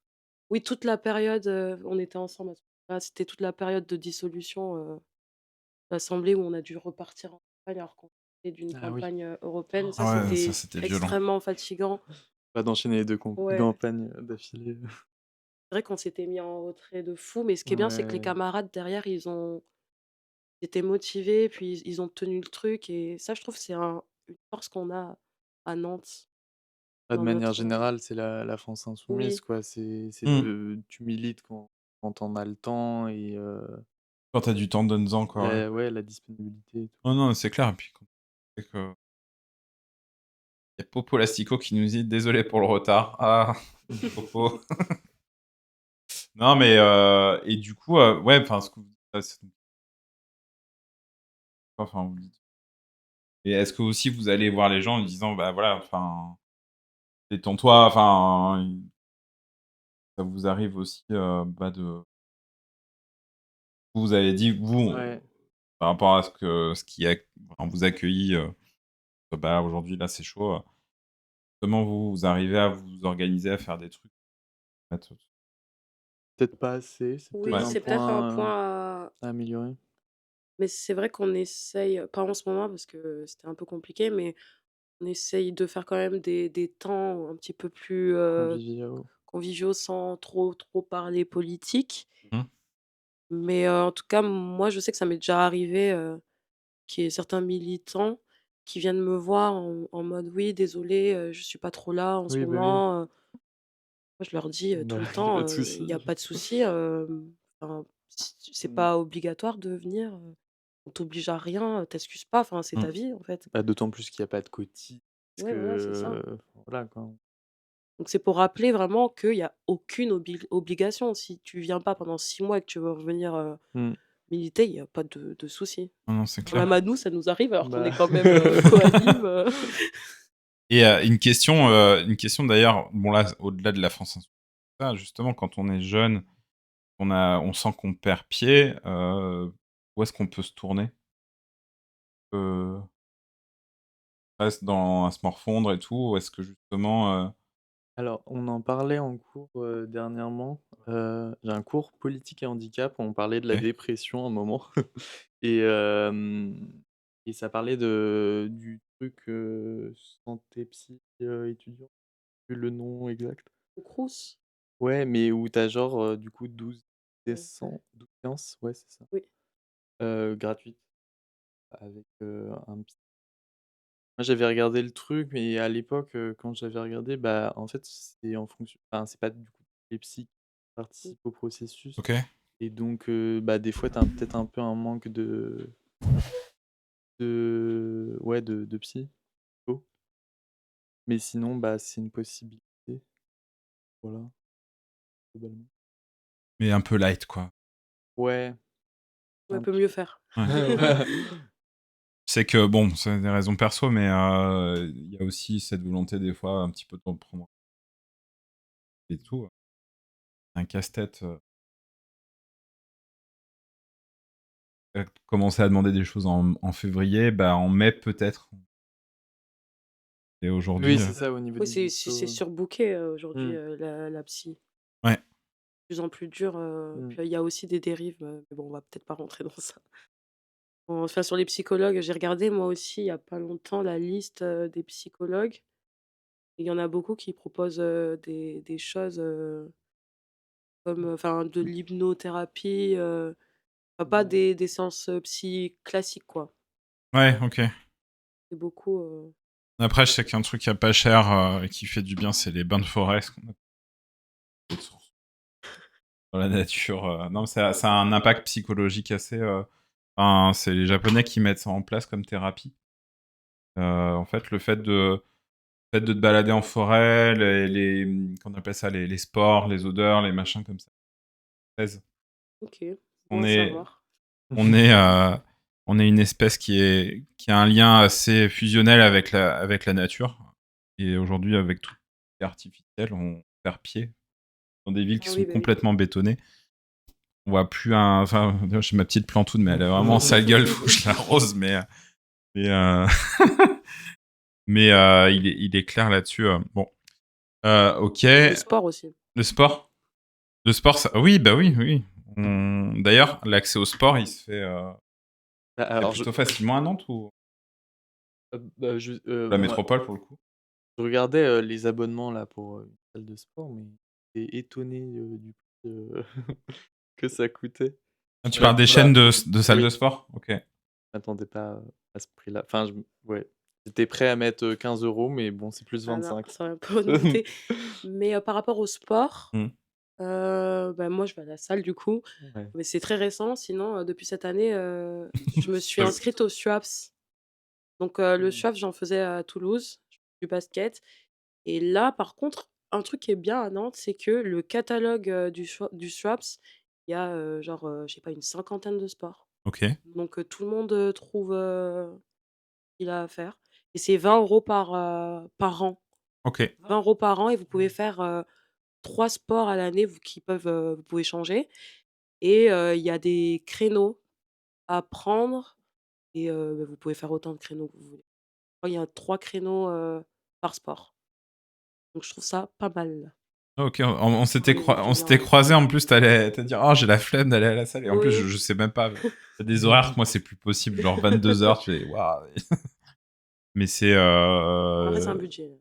Oui, toute la période, on était ensemble à ce moment-là, c'était toute la période de dissolution, de l'assemblée où on a dû repartir en campagne alors qu'on venait d'une Ah oui. campagne, européenne. Ça, Ouais, ça c'était c'était violent. extrêmement fatigant. Pas d'enchaîner les 2 Ouais, campagnes, d'affilée. c'est vrai qu'on s'était mis en retrait de fou, mais ce qui est bien, c'est que les Ouais, camarades derrière, ils étaient motivés, puis ils ont tenu le truc et ça, je trouve, c'est une force qu'on a à Nantes bah, de dans manière notre, générale, c'est la France insoumise, oui, quoi. C'est Mmh. de tu milites quand tu en as le temps et Quand tu as du temps, donne-en, quoi, ouais. la disponibilité et tout. Oh non, c'est clair et puis quand tu sais que il y a Popo l'asticot qui nous dit: «Désolé pour le retard». Ah, Popo. Non mais et du coup, ouais, enfin, ce que vous dites là, c'est enfin, vous dites et est-ce que aussi vous allez voir les gens en disant: «Bah, voilà, enfin, détends-toi», enfin, ça vous arrive aussi, de vous avez dit, vous, Ouais. par rapport à ce qui a enfin, vous accueilli, bah, aujourd'hui, là, c'est chaud, comment vous arrivez à vous organiser, à faire des trucs, en fait? Peut-être pas assez, c'est peut-être oui, Ouais. un c'est peut-être un point point à à améliorer. mais c'est vrai qu'on essaye, pas en ce moment parce que c'était un peu compliqué, mais on essaye de faire quand même des temps un petit peu plus, Conviviaux. conviviaux sans trop parler politique. Mmh. Mais, en tout cas, moi, je sais que ça m'est déjà arrivé, qu'il y ait certains militants qui viennent me voir en mode: «Oui, désolé, je suis pas trop là en ce Oui, bah, oui. moment», moi, je leur dis, tout Bah, le il y a temps, pas de «Il y souci. a pas de souci, enfin, c'est Mmh. pas obligatoire de venir, on t'oblige à rien, t'excuses pas, enfin, c'est ta Mmh. vie, en fait». Bah, d'autant plus qu'il y a pas de cotise Ouais, voilà, c'est ça. que voilà, quoi. Donc c'est pour rappeler vraiment qu'il y a aucune obligation. Si tu viens pas pendant 6 mois et que tu veux revenir, Mmh. militer, il y a pas de souci. Non, non, c'est clair Même à nous, ça nous arrive alors qu'on est Bah quand même, coanime, et une question d'ailleurs, bon là, au-delà de la France insoumise, ça, justement, quand on est jeune, on sent qu'on perd pied, où est-ce qu'on peut se tourner? Heu, reste dans à se morfondre et tout? Ou est-ce que justement, Alors, on en parlait en cours, dernièrement. J'ai un cours politique et handicap où on parlait de la OK, dépression à un moment et et ça parlait du truc, santé psy, étudiant, plus le nom exact. au Crous. Ouais, mais où tu as genre, du coup Ouais. 12 séances, ouais, c'est ça, Oui. gratuites avec, un psy. Moi, j'avais regardé le truc, mais à l'époque, quand j'avais regardé, bah, en fait, c'est en fonction enfin, c'est pas du coup les psys qui Mmh. participent au processus OK. et donc bah, des fois, tu as peut-être un peu un manque de psy, plutôt. Mais sinon, bah, c'est une possibilité, voilà, globalement. Mais un peu light, quoi. Ouais, Ouais, un peut petit mieux peu. faire. Ouais. Ouais. C'est que bon, c'est des raisons perso, mais il y a aussi cette volonté des fois un petit peu de reprendre et tout. Un casse-tête, commencer à demander des choses en février, bah, en mai peut-être et Oui, aujourd'hui, c'est ça, au niveau Oui, des c'est dispos. surbooké, aujourd'hui, Mmh. la psy. ouais. plus en plus dur. Puis il y a aussi des dérives, mais bon, on va peut-être pas rentrer dans ça. Enfin, sur les psychologues, j'ai regardé moi aussi il y a pas longtemps la liste des psychologues. Il y en a beaucoup qui proposent des choses comme enfin, de l'hypnothérapie, enfin, pas Ouais. des séances psy classiques, quoi. Ouais, ok. C'est beaucoup. Après, je sais qu'un truc qui est pas cher et qui fait du bien, c'est les bains de forêt, ce qu'on appelle dans la nature. Non, mais ça a un impact psychologique assez. Enfin, c'est les Japonais qui mettent ça en place comme thérapie. En fait, le fait de te balader en forêt, qu'on appelle ça, les sports, les odeurs, les machins comme ça. OK, bon On à est, savoir. on est, euh, on est une espèce qui a un lien assez fusionnel avec la nature. Et aujourd'hui, avec tout ce qui est artificiel, on perd pied dans des villes qui Ah sont oui, bah oui. complètement bétonnées. On voit plus un. Enfin, d'ailleurs, j'ai ma petite plantoune, mais elle a vraiment sale gueule, faut que je l'arrose, mais, il est clair là-dessus. Bon, ok. Le sport aussi. Le sport. Le sport, ça... oui, bah oui, oui. D'ailleurs, l'accès au sport, il se fait Bah, alors plutôt facilement à Nantes ou bah, je la moi, métropole pour le coup. je regardais, les abonnements là pour, une salle de sport, mais j'étais étonné, du prix, que ça coûtait. Ah, tu Je parles des m'attendais chaînes à de salles de Oui, sport. Ok. je m'attendais pas à ce prix-là. Enfin, ouais, j'étais prêt à mettre, 15 €, mais bon, c'est plus Ah non, 25. ça va pas augmenter. Mais par rapport au sport, Hmm. bah, moi, je vais à la salle du coup, Ouais. mais c'est très récent. Sinon, depuis cette année, je me suis J'avoue. inscrite au SWAPS. Donc le Mmh. SWAPS, j'en faisais à Toulouse, je fais du basket et là, par contre, un truc qui est bien à Nantes, c'est que le catalogue, du SWAPS, il y a, genre, je sais pas, une cinquantaine de sports. Ok. Donc tout le monde, trouve, ce qu'il a à faire et c'est 20 € par an. Ok. 20 € par an et vous pouvez faire, 3 sports à l'année vous pouvez changer et il y a des créneaux à prendre et bah, vous pouvez faire autant de créneaux que vous voulez. Je crois il y a 3 créneaux, par sport. Donc je trouve ça pas mal. Ok. On J'aime bien, s'était ouais. croisés en plus. T'allais dire, oh, j'ai la flemme d'aller à la salle. Et en plus, Oui. je sais même pas. T'as des horaires que moi, c'est plus possible. Genre 22h, tu fais, waouh. Mais Après c'est un budget.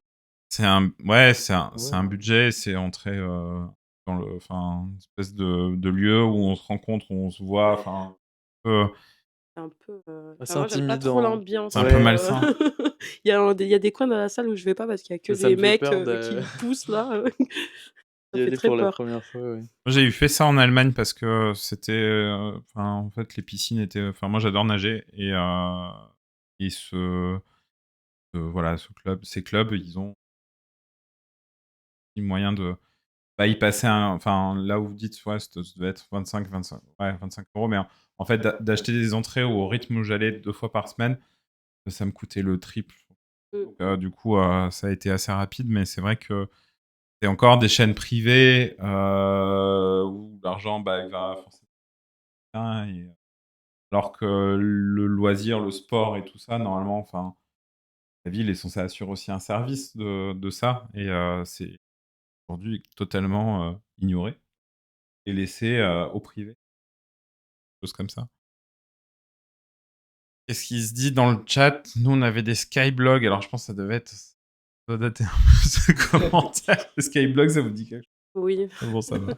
ouais, c'est un Ouais. budget. C'est entrer dans enfin, une espèce de lieu où on se rencontre, où on se voit. Enfin, C'est un peu, Bah, enfin c'est moi j'aime pas trop intimidant. l'ambiance, c'est un peu Ouais, malsain. il y a des coins dans la salle où je vais pas parce qu'il y a que ça des me fait mecs, peur qui de poussent là, ça d'y fait aller très pour la peur. première fois, ouais. Moi, j'ai eu fait ça en Allemagne parce que c'était, enfin, en fait, les piscines étaient, enfin, moi, j'adore nager et voilà, ces clubs, ils ont eu moyen de, bah, y passer enfin, là où vous dites, ouais, ça devait être 25, ouais, 25 €, mais en fait, d'acheter des entrées au rythme où j'allais 2 fois par semaine, ça me coûtait le triple. Mmh. Donc, du coup, ça a été assez rapide, mais c'est vrai que c'est encore des chaînes privées où l'argent, bah, il va forcément bien. Alors que le loisir, le sport et tout ça, normalement, enfin, la ville est censée assurer aussi un service de ça. Et c'est aujourd'hui totalement ignoré et laissé au privé, choses comme ça. Qu'est-ce qui se dit dans le chat? Nous, on avait des skyblogs. Alors, je pense que ça devait être. Ça doit dater un peu ce commentaire. Les skyblogs, ça vous dit quelque chose? Oui. Ah bon, ça va.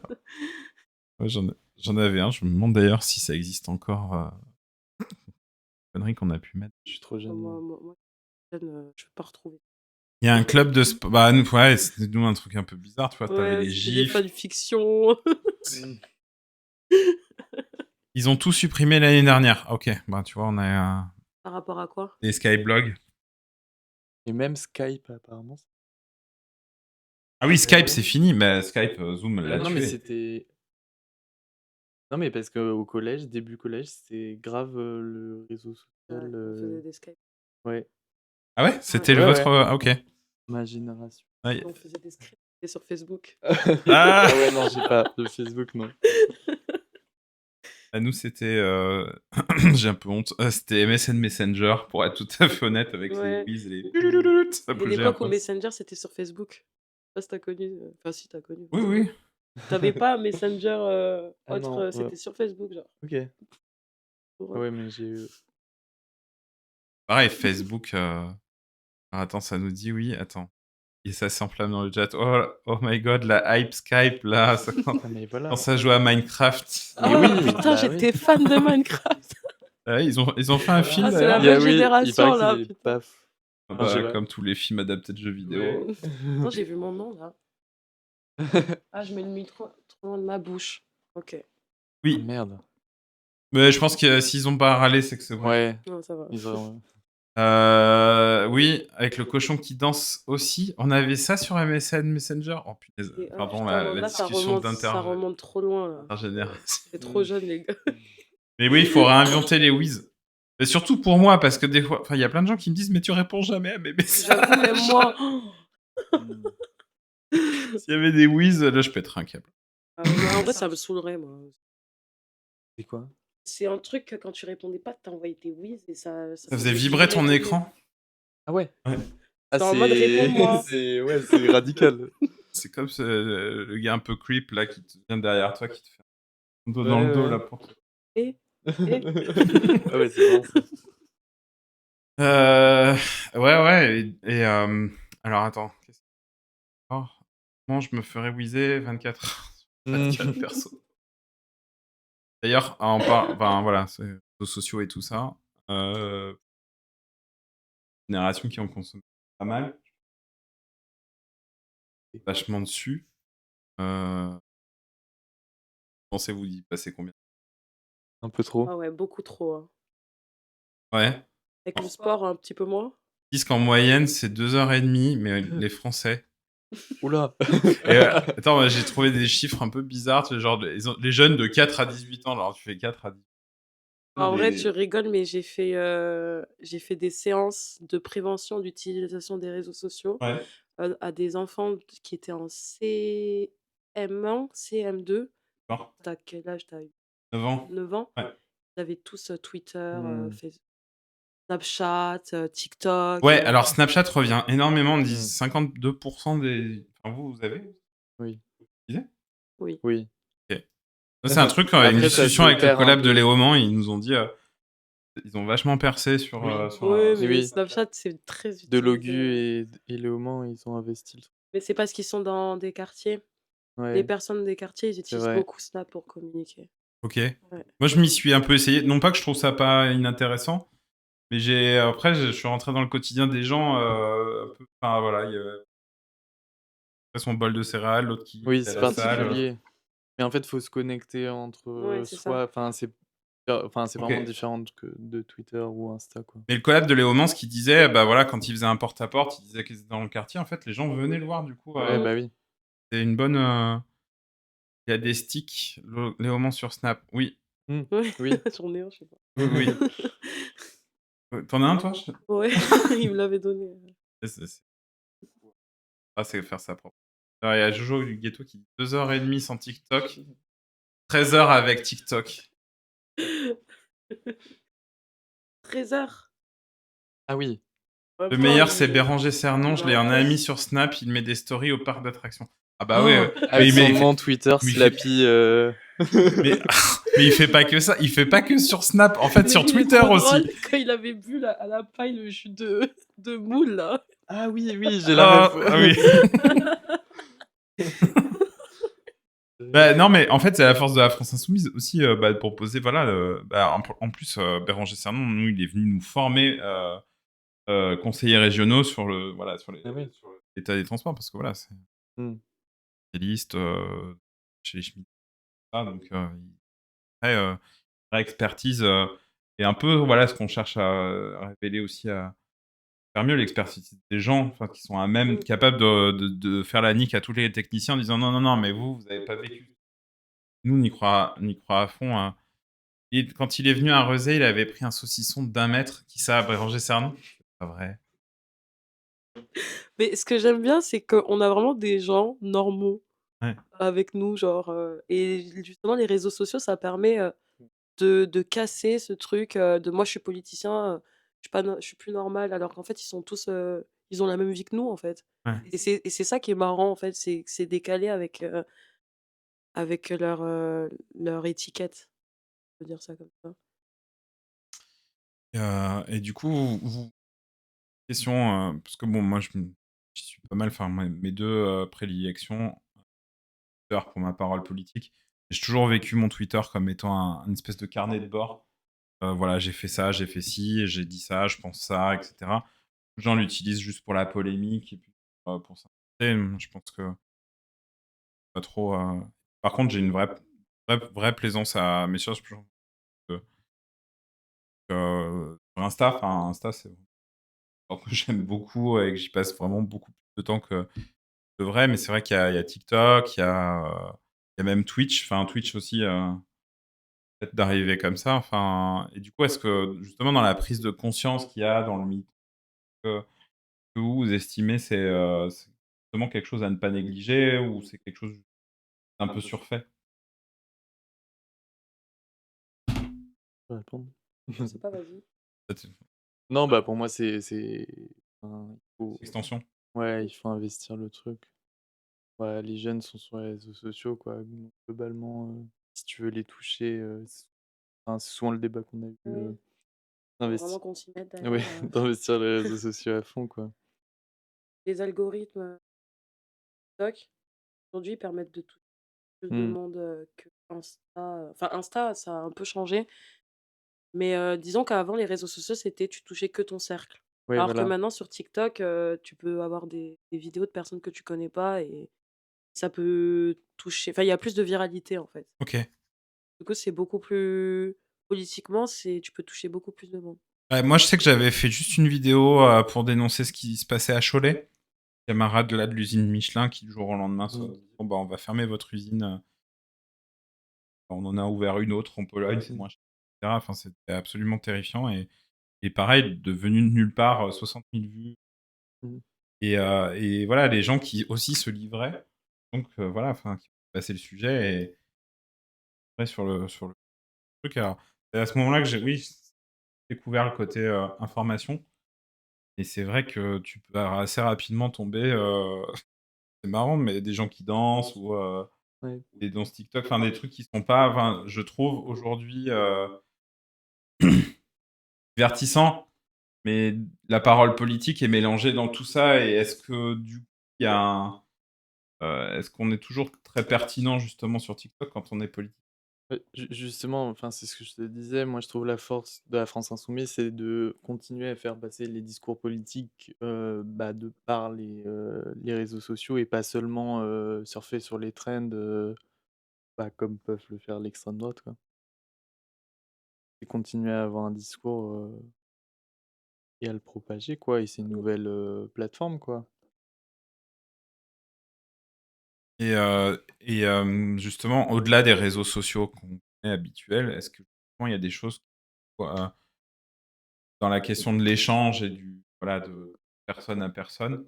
Ouais, j'en avais un. Je me demande d'ailleurs si ça existe encore. Connerie qu'on a pu mettre. Je suis trop Moi, je peux pas retrouver. Il y a un club de sport. Bah, nous, ouais, c'était nous un truc un peu bizarre, tu vois. T'avais Ouais, les c'était des gifs. fanfictions. gêné. Ils ont tout supprimé l'année dernière. Ok, bah, tu vois, on a Par rapport à quoi? des skyblogs. Et même Skype apparemment. Ah oui, Skype, Ouais. c'est fini, mais Skype, Zoom l'a Non, mais tué. c'était non, mais parce qu'au collège, début collège, c'était grave, le réseau Ouais, social, on faisait des Skype. ouais. Ah ouais? Ouais, C'était le Ouais, votre. ouais, Ah, ok. ma génération. Ouais. on faisait des scripts sur Facebook. Ah, Ah ouais, non, j'ai pas de Facebook, non. à nous, c'était. J'ai un peu honte. C'était MSN Messenger, pour être tout à fait honnête, avec les Ouais. whiz et les. Ça Il y a bougeait un l'époque où peu. Messenger, c'était sur Facebook. Je sais pas si tu connu, enfin si, tu connu. Oui, oui. T'avais pas Messenger Ah autre, non, c'était sur Facebook, genre. OK. Pour, Ah ouais, mais j'ai eu Pareil, Facebook. Attends, ça nous dit oui. Attends. Et ça s'enflamme dans le chat. Oh, oh my god, la hype Skype là. ah mais Quand voilà. ça joue à Minecraft. Mais Ah oui, putain, bah oui. j'étais fan de Minecraft. Ouais, ils ont fait un film Ah, c'est la d'ailleurs. Il y a même oui, il génération paraît là, qu'il est putain. paf. Enfin, je sais pas. Comme tous les films adaptés de jeux vidéo. Attends, j'ai vu mon nom là. Ah, je mets le micro trop loin de ma bouche. Ok. Ah Oui, merde. mais je pense que s'ils ont pas râlé, c'est que c'est bon. Ouais, Non, ça va. ils ont... Oui, avec le cochon qui danse aussi. On avait ça sur MSN Messenger. Oh punaise, Et, oh, pardon, putain, non, la là, ça discussion remonte trop loin là. d'intergénération. C'est trop jeune, les gars. Mais oui, il faut réinventer les whiz. Mais surtout pour moi, parce que des fois, enfin, il y a plein de gens qui me disent, mais tu réponds jamais à mes messages. J'avoue, même moi. S'il y avait des whiz, là, je pèterais un câble. Ah, mais en vrai, ça me saoulerait, moi. C'est quoi? C'est un truc que quand tu répondais pas, t'envoyais tes whiz et ça Ça faisait vibrer ton ton écran. Ah ouais. Ouais. Ah, C'est en mode réponds-moi. c'est radical. C'est comme le gars un peu creep là qui te vient derrière toi, qui te fait un dos dans le dos là pour te... Et Ah ouais, c'est vraiment ça. Ouais, alors attends. Oh, comment je me ferais whizzer 24 heures sur 24 perso. D'ailleurs, enfin voilà, c'est les réseaux sociaux et tout ça. Génération qui en consomme pas mal. Vachement dessus. Pensez-vous y passer combien? Un peu trop. Ah ouais, beaucoup trop. Hein. Ouais. Avec le sport, un petit peu moins. Ils disent qu'en moyenne, c'est 2h30, mais les Français. Oula. Et, attends, j'ai trouvé des chiffres un peu bizarres. Tu sais, genre, les jeunes de 4 à 18 ans, alors tu fais 4 à 18 ans. En vrai, tu rigoles, mais j'ai fait des séances de prévention d'utilisation des réseaux sociaux Ouais. à des enfants qui étaient en CM1, CM2. D'accord. T'as quel âge? T'as 9 ans. 9 ans? Ouais. Ils avaient tous Twitter, Hmm. Facebook, Snapchat, TikTok. Ouais, alors Snapchat revient énormément. On dit Hmm. 52% des. Enfin, vous avez? Oui. Vous disais? Oui. Oui. Ok. Ça, c'est un truc, Après, une ça discussion se avec le perd un collab de peu. Léaumont. Ils nous ont dit. Ils ont vachement percé sur. Oui. sur Oui, mais Oui. Snapchat, c'est très De utilisé. Logu et Léaumont, ils ont investi le truc. Mais c'est parce qu'ils sont dans des quartiers. Les Ouais, personnes des quartiers, ils c'est utilisent vrai. beaucoup Snap pour communiquer. Ok. Ouais. Moi, je m'y suis un peu essayé. Non pas que je trouve ça pas inintéressant, mais après, je suis rentré dans le quotidien des gens. Un peu, enfin voilà, il y a son bol de céréales, l'autre qui Oui, est à c'est la salle. particulier. Mais en fait, faut se connecter entre Ouais, c'est ça. soi. Enfin, c'est Ok. vraiment différent que de Twitter ou Insta, quoi. Mais le collab de Léaumont, ce qu'il disait, bah voilà, quand il faisait un porte-à-porte, il disait qu'ils étaient dans le quartier. En fait, les gens venaient le voir, du coup. Ouais, bah oui. C'est une bonne. Il y a des sticks, Léaumont sur Snap. Oui. Hmm. Ouais, Oui. j'en ai un, je sais pas. Oui. T'en as un, toi? Ouais, il me l'avait donné. C'est faire ça propre. Alors, il y a Jojo du Ghetto qui dit 2h30 sans TikTok, 13h avec TikTok. 13h. Ah oui. Le meilleur, c'est Béranger Cernon. Je l'ai en ami sur Snap. Il met des stories au parc d'attractions. Ah bah oui. Avec mais son nom Twitter, mais il Slappy. mais il fait pas que ça. Il fait pas que sur Snap. En fait, Mais sur il est Twitter trop aussi. drôle quand il avait bu à la paille le jus de moule, là. Ah oui, oui, j'ai la ref. Ah oui. Bah, non, mais en fait, c'est la force de la France Insoumise aussi de proposer. Voilà, en plus, Béranger Cernon, nous, il est venu nous former conseillers régionaux sur sur l'état des transports, parce que voilà, c'est spécialiste chez les cheminots. Donc, une vraie expertise et un peu voilà ce qu'on cherche à révéler aussi, à faire mieux l'expertise des gens, enfin qui sont à même capables de faire la nique à tous les techniciens en disant non, mais vous avez pas vécu. Nous, on y croit à fond. Hein. Et quand il est venu à Rezé, il avait pris un saucisson d'1 mètre. Qui ça, Béranger Cernon? C'est pas vrai. Mais ce que j'aime bien, c'est qu'on a vraiment des gens normaux Ouais. avec nous, genre. Et justement, les réseaux sociaux, ça permet de casser ce truc de moi, je suis politicien, je suis plus normal, alors qu'en fait, ils sont tous. Ils ont la même vie que nous, en fait. Ouais. Et c'est ça qui est marrant, en fait, c'est que c'est décalé avec avec leur étiquette, on peut dire ça comme ça. Et du coup, question, parce que bon, moi, j'y suis pas mal, enfin, mes deux prédilections, Twitter pour ma parole politique. J'ai toujours vécu mon Twitter comme étant une espèce de carnet de bord. Voilà, j'ai fait ça, j'ai fait ci, j'ai dit ça, je pense ça, etc. Beaucoup de gens l'utilisent juste pour la polémique et puis pour ça. Je pense que pas trop. Par contre, j'ai une vraie plaisance à mes choses. Sur Insta, enfin, Insta, c'est alors que j'aime beaucoup et que j'y passe vraiment beaucoup plus de temps que de vrai. Mais c'est vrai qu'il y a TikTok, il y a même Twitch. Enfin, Twitch aussi, peut-être d'arriver comme ça. Enfin, et du coup, est-ce que justement dans la prise de conscience qu'il y a dans le mythe, que vous estimez c'est justement quelque chose à ne pas négliger ou c'est quelque chose d'un peu surfait? Je peux répondre? Je sais pas, vas-y. Peut-être Non, bah, pour moi, enfin, il faut extension? ouais, il faut investir le truc. Ouais, les jeunes sont sur les réseaux sociaux, quoi, donc globalement, si tu veux les toucher, c'est souvent le débat qu'on a eu, Oui, faut vraiment d'investi qu'on s'y mette ouais, derrière, d'investir les réseaux sociaux à fond, quoi. les algorithmes, TikTok, aujourd'hui permettent de toucher plus de Mmh. monde, que Insta, enfin Insta, ça a un peu changé, mais disons qu'avant les réseaux sociaux, c'était tu touchais que ton cercle. Ouais, Alors que voilà. maintenant sur TikTok, tu peux avoir des vidéos de personnes que tu connais pas et ça peut toucher enfin il y a plus de viralité, en fait. OK. Du coup, c'est beaucoup plus politiquement, c'est tu peux toucher beaucoup plus de monde. Ouais, moi, je sais que j'avais fait juste une vidéo, pour dénoncer ce qui se passait à Cholet. Camarade là de l'usine Michelin qui, du jour au lendemain, se Mmh. dit: «Bon, bah, on va fermer votre usine, on en a ouvert une autre en Pologne, c'est Mmh. moins cher», et cetera. Enfin, c'était absolument terrifiant et pareil, devenu de nulle part, 60 000 vues Mmh. et voilà, les gens qui aussi se livraient. Donc voilà, enfin, qui passaient le sujet et après sur le truc. Alors, c'est à ce moment-là que j'ai, oui, découvert le côté, information et c'est vrai que tu peux assez rapidement tomber, c'est marrant, mais des gens qui dansent ou Ouais. des danses TikTok, enfin des trucs qui sont pas, enfin, je trouve aujourd'hui, divertissants, mais la parole politique est mélangée dans tout ça et est-ce que du coup, il y a est-ce qu'on est toujours très pertinent justement sur TikTok quand on est politique? Justement, enfin, c'est ce que je te disais, moi je trouve la force de la France insoumise, c'est de continuer à faire passer les discours politiques, bah, de par les réseaux sociaux et pas seulement, surfer sur les trends, bah, comme peuvent le faire l'extrême droite, quoi. Et continuer à avoir un discours, et à le propager, quoi, et c'est une nouvelle, plateforme, quoi. Justement, au-delà des réseaux sociaux qu'on connaît habituels, est-ce que justement il y a des choses, dans la question de l'échange et du voilà, de personne à personne,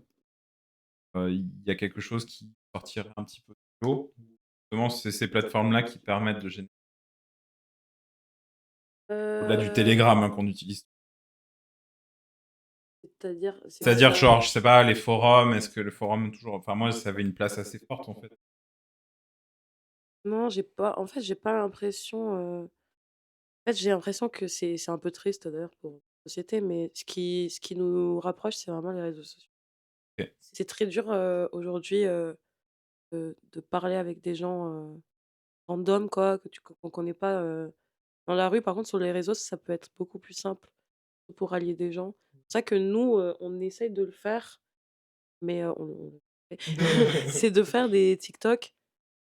il y a quelque chose qui sortirait un petit peu du lot? Justement, c'est ces plateformes-là qui permettent de générer au-delà du Heu, Telegram, hein, qu'on utilise. c'est-à-dire, c'est quoi C'est-à-dire, ta genre, je sais pas, les forums, est-ce que le forum toujours, enfin moi, ça avait une place assez forte, en fait. non, j'ai pas en fait, j'ai pas l'impression, en fait, j'ai l'impression que c'est un peu triste d'ailleurs pour la société, mais ce qui nous rapproche, c'est vraiment les réseaux sociaux. OK. C'est très dur, aujourd'hui, de parler avec des gens, random quoi, qu'on connaît pas, dans la rue. Par contre, sur les réseaux, ça peut être beaucoup plus simple pour allier des gens. C'est vrai que nous, on essaye de le faire, mais on le fait. C'est de faire des TikTok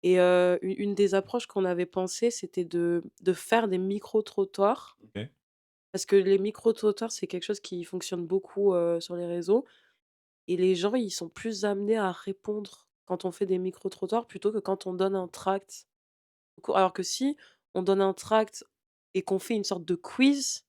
et une des approches qu'on avait pensé, c'était de faire des micro-trottoirs. OK. Parce que les micro-trottoirs, c'est quelque chose qui fonctionne beaucoup, sur les réseaux et les gens, ils sont plus amenés à répondre quand on fait des micro-trottoirs plutôt que quand on donne un tract. Alors que si on donne un tract et qu'on fait une sorte de quiz,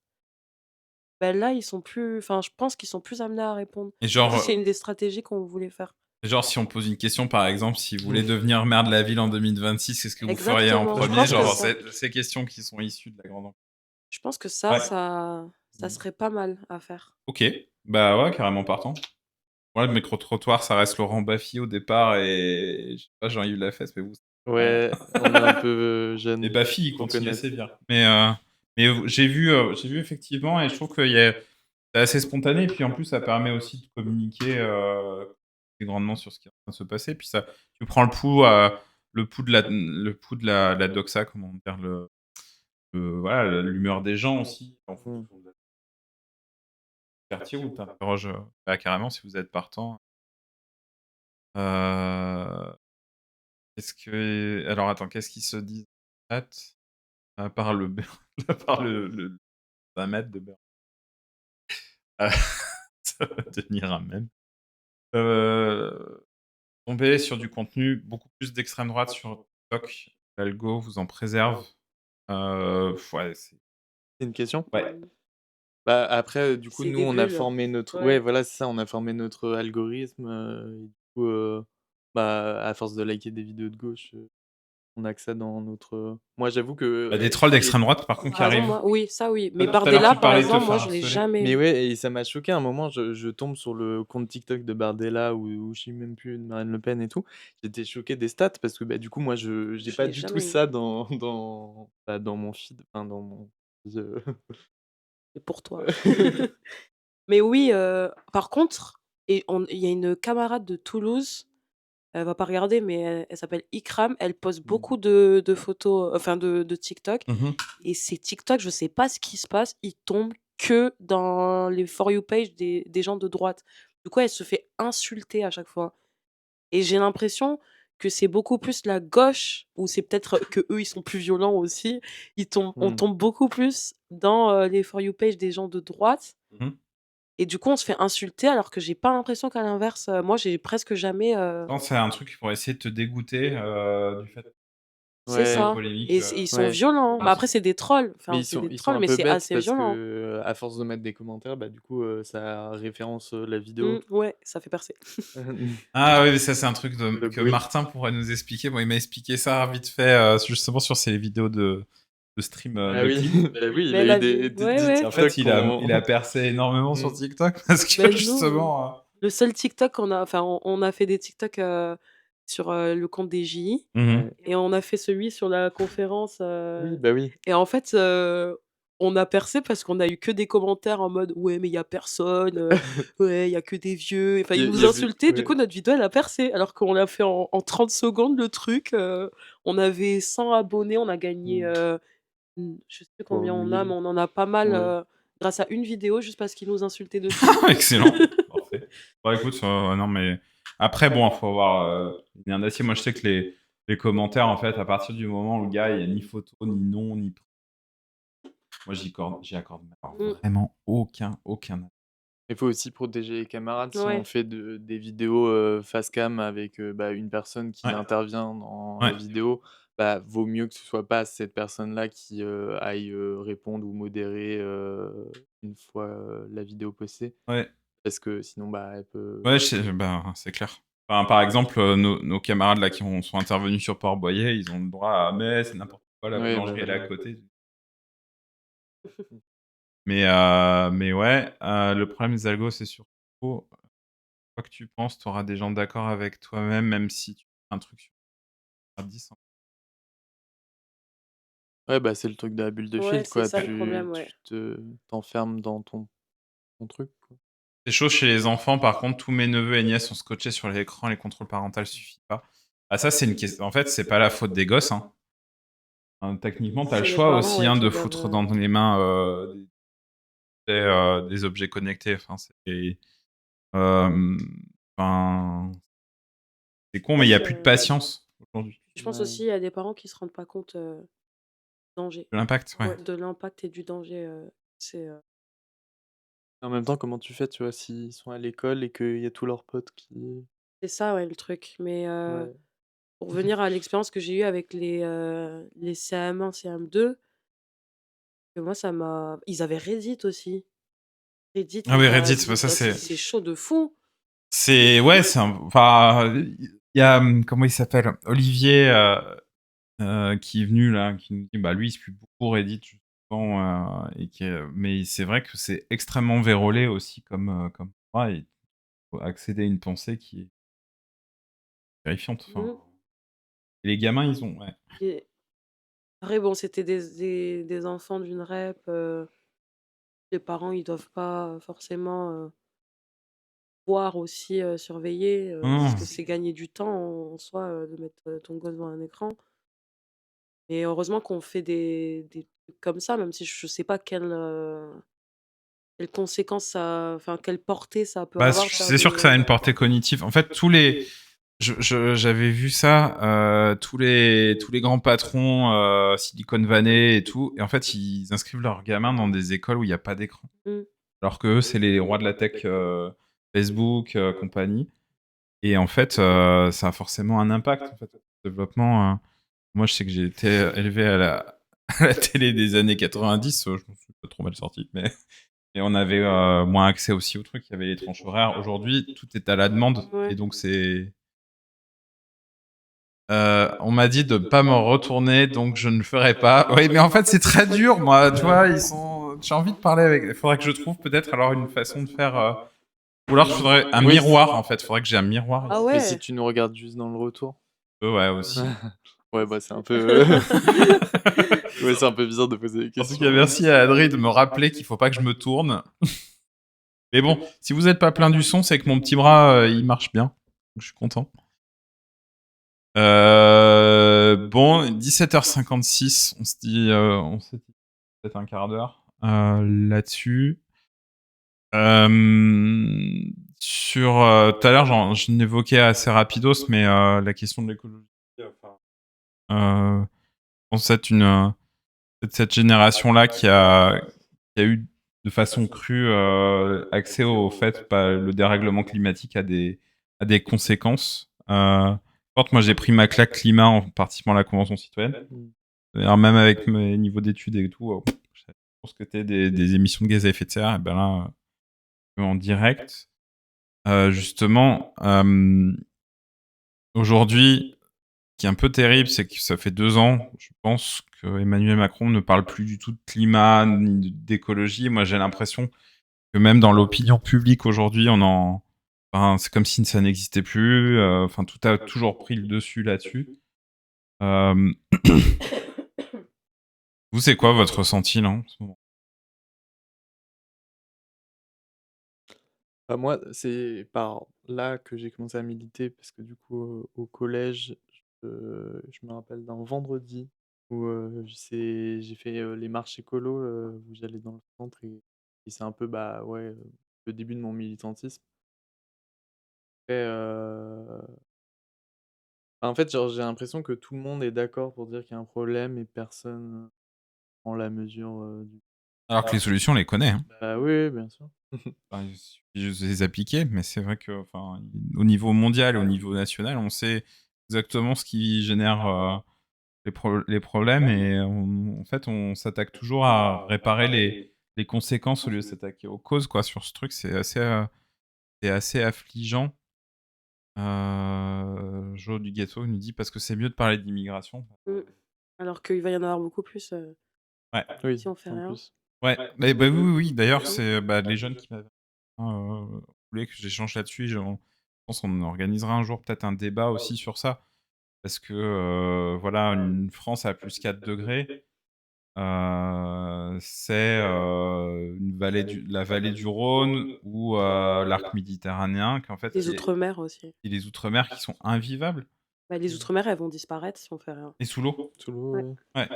bah, là, ils sont plus enfin, je pense qu'ils sont plus amenés à répondre. Et Ça, genre, c'est une des stratégies qu'on voulait faire. si on pose une question, par exemple, si vous voulez devenir maire de la ville en 2026, qu'est-ce que vous feriez en Exactement, je premier? pense que Genre, ça ces questions qui sont issues de la grande. je pense que ça Ouais. ça serait pas mal à faire. OK. Bah ouais, carrément partant. Ouais, le micro-trottoir, ça reste Laurent Baffy au départ et je sais pas, Jean-Yves Lafesse, mais vous, Ouais, on est un peu Et jeunes Bafi, il pour continue connaître. assez bien. Mais j'ai vu effectivement, et je trouve que c'est assez spontané, puis en plus, ça permet aussi de communiquer grandement sur ce qui est en train de se passer. Puis ça, tu prends le pouls de la doxa, comment dire, voilà, l'humeur des gens aussi, en Mmh. fonction du quartier où tu interroges carrément si vous êtes partant. Euh, Alors attends, qu'est-ce qu'ils se disent en chat à part à part le 20 mètres de beurre. Euh, Ça va devenir un mème. Tomber sur du contenu beaucoup plus d'extrême droite sur TikTok. L'algo vous en préserve. Ouais, C'est une question? ouais. Mmh. Bah, après, du coup, C'est nous, des on a bulles. formé notre ouais, Ouais. voilà, c'est ça, on a formé notre algorithme, et du coup, bah, à force de liker des vidéos de gauche, on a que ça dans notre, moi, j'avoue que, Bah, des trolls et d'extrême droite, par contre, qui Par exemple, arrivent. moi oui, ça oui. Mais Tout à l'heure, Bardella, tu par parlais de te exemple, moi, faire je l'ai harceler. jamais mais eu. ouais, et ça m'a choqué à un moment, je tombe sur le compte TikTok de Bardella ou je sais même plus, de Marine Le Pen et tout. J'étais choqué des stats parce que, bah, du coup, moi, j'ai Je pas l'ai du tout jamais eu. ça dans mon feed, enfin, dans mon je C'est pour toi. Mais oui, par contre il y a une camarade de Toulouse, elle va pas regarder, mais elle s'appelle Ikram, elle poste Mmh. beaucoup de photos, enfin de TikTok, Mhm. et ces TikTok, je sais pas ce qui se passe, ils tombent que dans les For You page des gens de droite. Du coup, elle se fait insulter à chaque fois, et j'ai l'impression que c'est beaucoup plus la gauche, ou c'est peut-être qu'eux, ils sont plus violents aussi, on Mmh. tombe beaucoup plus dans, les For You page des gens de droite, Mhm. et du coup, on se fait insulter, alors que j'ai pas l'impression qu'à l'inverse, moi, j'ai presque jamais, Je pense que c'est un truc pour essayer de te dégoûter du fait c'est de Ouais, ça, polémiques. et ils sont ouais. violents. Enfin, Mais après, c'est des trolls, Mais enfin, c'est des ils sont trolls, un mais peu c'est bêtes assez parce violent. que, à force de mettre des commentaires, bah, du coup, ça référence, la vidéo. Ouais, ça fait percer. Ah oui, mais ça, c'est un truc que L'algorithme. Martin pourrait nous expliquer. Bon, il m'a expliqué ça vite fait, justement sur ses vidéos de stream Ah de oui, clean. bah oui, il Mais a eu la vie ouais, des Et ouais. en fait, TikTok il a qu'on percé énormément sur mmh. TikTok parce que Mais nous, justement. le seul TikTok qu'on a, enfin, on a fait des TikTok, sur, le compte des JI, Mhm. Ouais. et on a fait celui sur la conférence, Oui, bah oui. et en fait, on a percé parce qu'on a eu que des commentaires en mode: «Ouais, mais il y a personne, ouais, il y a que des vieux». Enfin, ils Il nous y avait insultaient, du coup, ouais. notre vidéo, elle a percé, alors qu'on l'a fait en 30 secondes le truc, on avait 100 abonnés, on a gagné, Mmh. je sais plus Pour combien on a, mais 1000. on en a pas mal, Ouais. grâce à une vidéo, juste parce qu'ils nous insultaient dessus. Excellent. Parfait. Bon, écoute, non, mais après, bon, il faut avoir une un d'acier. Moi, je sais que les commentaires, en fait, à partir du moment où le gars, il n'y a ni photo, ni nom, ni. Moi, j'y accorde alors, Mmh. vraiment aucun. Il faut aussi protéger les camarades. Si on Ouais. fait des vidéos, face cam avec, bah, une personne qui Ouais, intervient dans la ouais, vidéo, bah, vaut mieux que ce soit pas cette personne-là qui, aille, répondre ou modérer, une fois, la vidéo postée. ouais. Parce que sinon, bah, elle peut Ouais, ben, c'est clair. Enfin, par exemple, nos camarades là sont intervenus sur Port-Boyer, ils ont le droit à mais c'est n'importe quoi, la ouais, bah, boulangerie elle est à voilà. côté. Mais ouais, le problème des algos, c'est surtout, quoi que tu penses, tu auras des gens d'accord avec toi-même, même si tu fais un truc sur 10. Ouais, bah, c'est le truc de la bulle de Ouais, filtre, c'est quoi. ça le Tu problème, ouais. tu t'enfermes dans ton truc, quoi. C'est chaud chez les enfants, par contre, tous mes neveux et nièces sont scotchés sur l'écran, les contrôles parentaux suffisent pas. Ah, ça, c'est une question. En fait, c'est pas la faute des gosses, hein. Techniquement, tu as le C'est les choix parents, aussi ouais, de qui doivent, foutre dans les mains des objets connectés. Enfin, euh, enfin, c'est con, je mais il n'y a pense, plus de patience aujourd'hui. je pense Ouais. aussi, il y a des parents qui se rendent pas compte, du danger. L'impact, ouais. Ouais, de l'impact et du danger, c'est, En même temps, comment tu fais, tu vois, s'ils sont à l'école et qu'il y a tous leurs potes qui c'est ça, ouais, le truc. Mais, ouais. pour revenir à l'expérience que j'ai eue avec les CM1, CM2, que moi, ça m'a ils avaient Reddit aussi. Reddit, Ah où oui, tu Reddit, bah, des ça bah, c'est. c'est chaud de fou. Ouais, enfin, il y a, comment il s'appelle? Olivier, qui est venu là, qui nous dit, bah lui, il suit beaucoup Reddit, justement, mais c'est vrai que c'est extrêmement vérolé aussi comme endroit, et il faut accéder à une pensée qui est terrifiante. Enfin, Mmh. Et les gamins, ils ont... Ouais. Et après, bon, c'était des enfants d'une rep. Les parents, ils doivent pas forcément voir aussi, surveiller, parce Non. que c'est gagner du temps en soi, de mettre ton gosse devant un écran. Et heureusement qu'on fait des trucs comme ça, même si je sais pas quelles conséquences ça, enfin, quelle portée ça peut Bah, avoir de faire c'est sûr que ça a une portée cognitive. En fait, j'avais vu ça, tous les grands patrons, Silicon Valley et tout, et en fait, ils inscrivent leurs gamins dans des écoles où il n'y a pas d'écran. Mmh. Alors que eux, c'est les rois de la tech, Facebook, compagnie. Et en fait, ça a forcément un impact, en fait, au développement. Moi, je sais que j'ai été élevé à la télé des années 90, je me suis pas trop mal sorti, mais et on avait moins accès aussi aux trucs, il y avait les tranches horaires. Aujourd'hui, tout est à la demande, Ouais. et donc c'est... on m'a dit de pas me retourner, donc je ne le ferai pas. Oui, mais en fait, c'est très dur, moi. Tu vois, ils sont... J'ai envie de parler avec... Il faudrait que je trouve peut-être alors une façon de faire... Ou alors, il faudrait un Oui, miroir, en fait. Il faudrait que j'ai un miroir Ah ici. mais si ouais! tu nous regardes juste dans le retour. Ouais, aussi. Ouais, bah c'est un peu... ouais, c'est un peu bizarre de poser des En tout questions. cas, merci à Adri de me rappeler qu'il faut pas que je me tourne. Mais bon, si vous n'êtes pas plein du son, c'est que mon petit bras, il marche bien. Donc, je suis content. Bon, 17h56, on se dit, on s'est dit peut-être un quart d'heure là-dessus. Sur tout à l'heure, je l'évoquais assez rapidos, mais la question de l'écologie, je pense être cette génération-là qui a eu de façon crue accès au fait que le dérèglement climatique a des conséquences. Moi, j'ai pris ma claque climat en participant à la Convention citoyenne. Alors, même avec mes niveaux d'études et tout, je pense que c'était des émissions de gaz à effet de serre. Et ben là, en direct, justement, aujourd'hui, ce qui est un peu terrible, c'est que ça fait 2 ans, je pense, que Emmanuel Macron ne parle plus du tout de climat ni d'écologie. Moi, j'ai l'impression que même dans l'opinion publique aujourd'hui, enfin, c'est comme si ça n'existait plus. Enfin, tout a toujours pris le dessus là-dessus. Euh, Vous, c'est quoi votre ressenti là en ce moment? Bah, moi, c'est par là que j'ai commencé à militer parce que du coup, au collège, je me rappelle d'un vendredi où j'ai fait les marches écolo, où j'allais dans le centre et c'est un peu bah ouais, le début de mon militantisme. Et, en fait, genre, j'ai l'impression que tout le monde est d'accord pour dire qu'il y a un problème et personne prend la mesure du. Alors que les solutions, on les connaît. Hein. Bah oui, bien sûr. Enfin, il suffit juste de les appliquer, mais c'est vrai que, enfin, au niveau mondial et au niveau national, on sait exactement ce qui génère les problèmes, et en fait, on s'attaque toujours à réparer les conséquences au lieu de s'attaquer aux causes, quoi. Sur ce truc, c'est assez affligeant. Jo du Ghetto nous dit parce que c'est mieux de parler d'immigration. Mmh. Alors qu'il va y en avoir beaucoup plus, Ouais, Oui, si on fait en rien. plus. ouais, mais bah, oui, oui, oui. D'ailleurs, Mmh. c'est les jeunes qui m'avaient voulu que j'échange là-dessus. Je pense qu'on organisera un jour peut-être un débat aussi sur ça, parce que voilà, une France à plus 4 degrés, c'est la vallée du Rhône ou l'arc méditerranéen, qu'en fait, Les outre-mer aussi. et les outre-mer qui sont invivables Bah, les outre-mer, elles vont disparaître si on fait rien. et sous l'eau. Sous l'eau, Ouais. ouais. Ouais.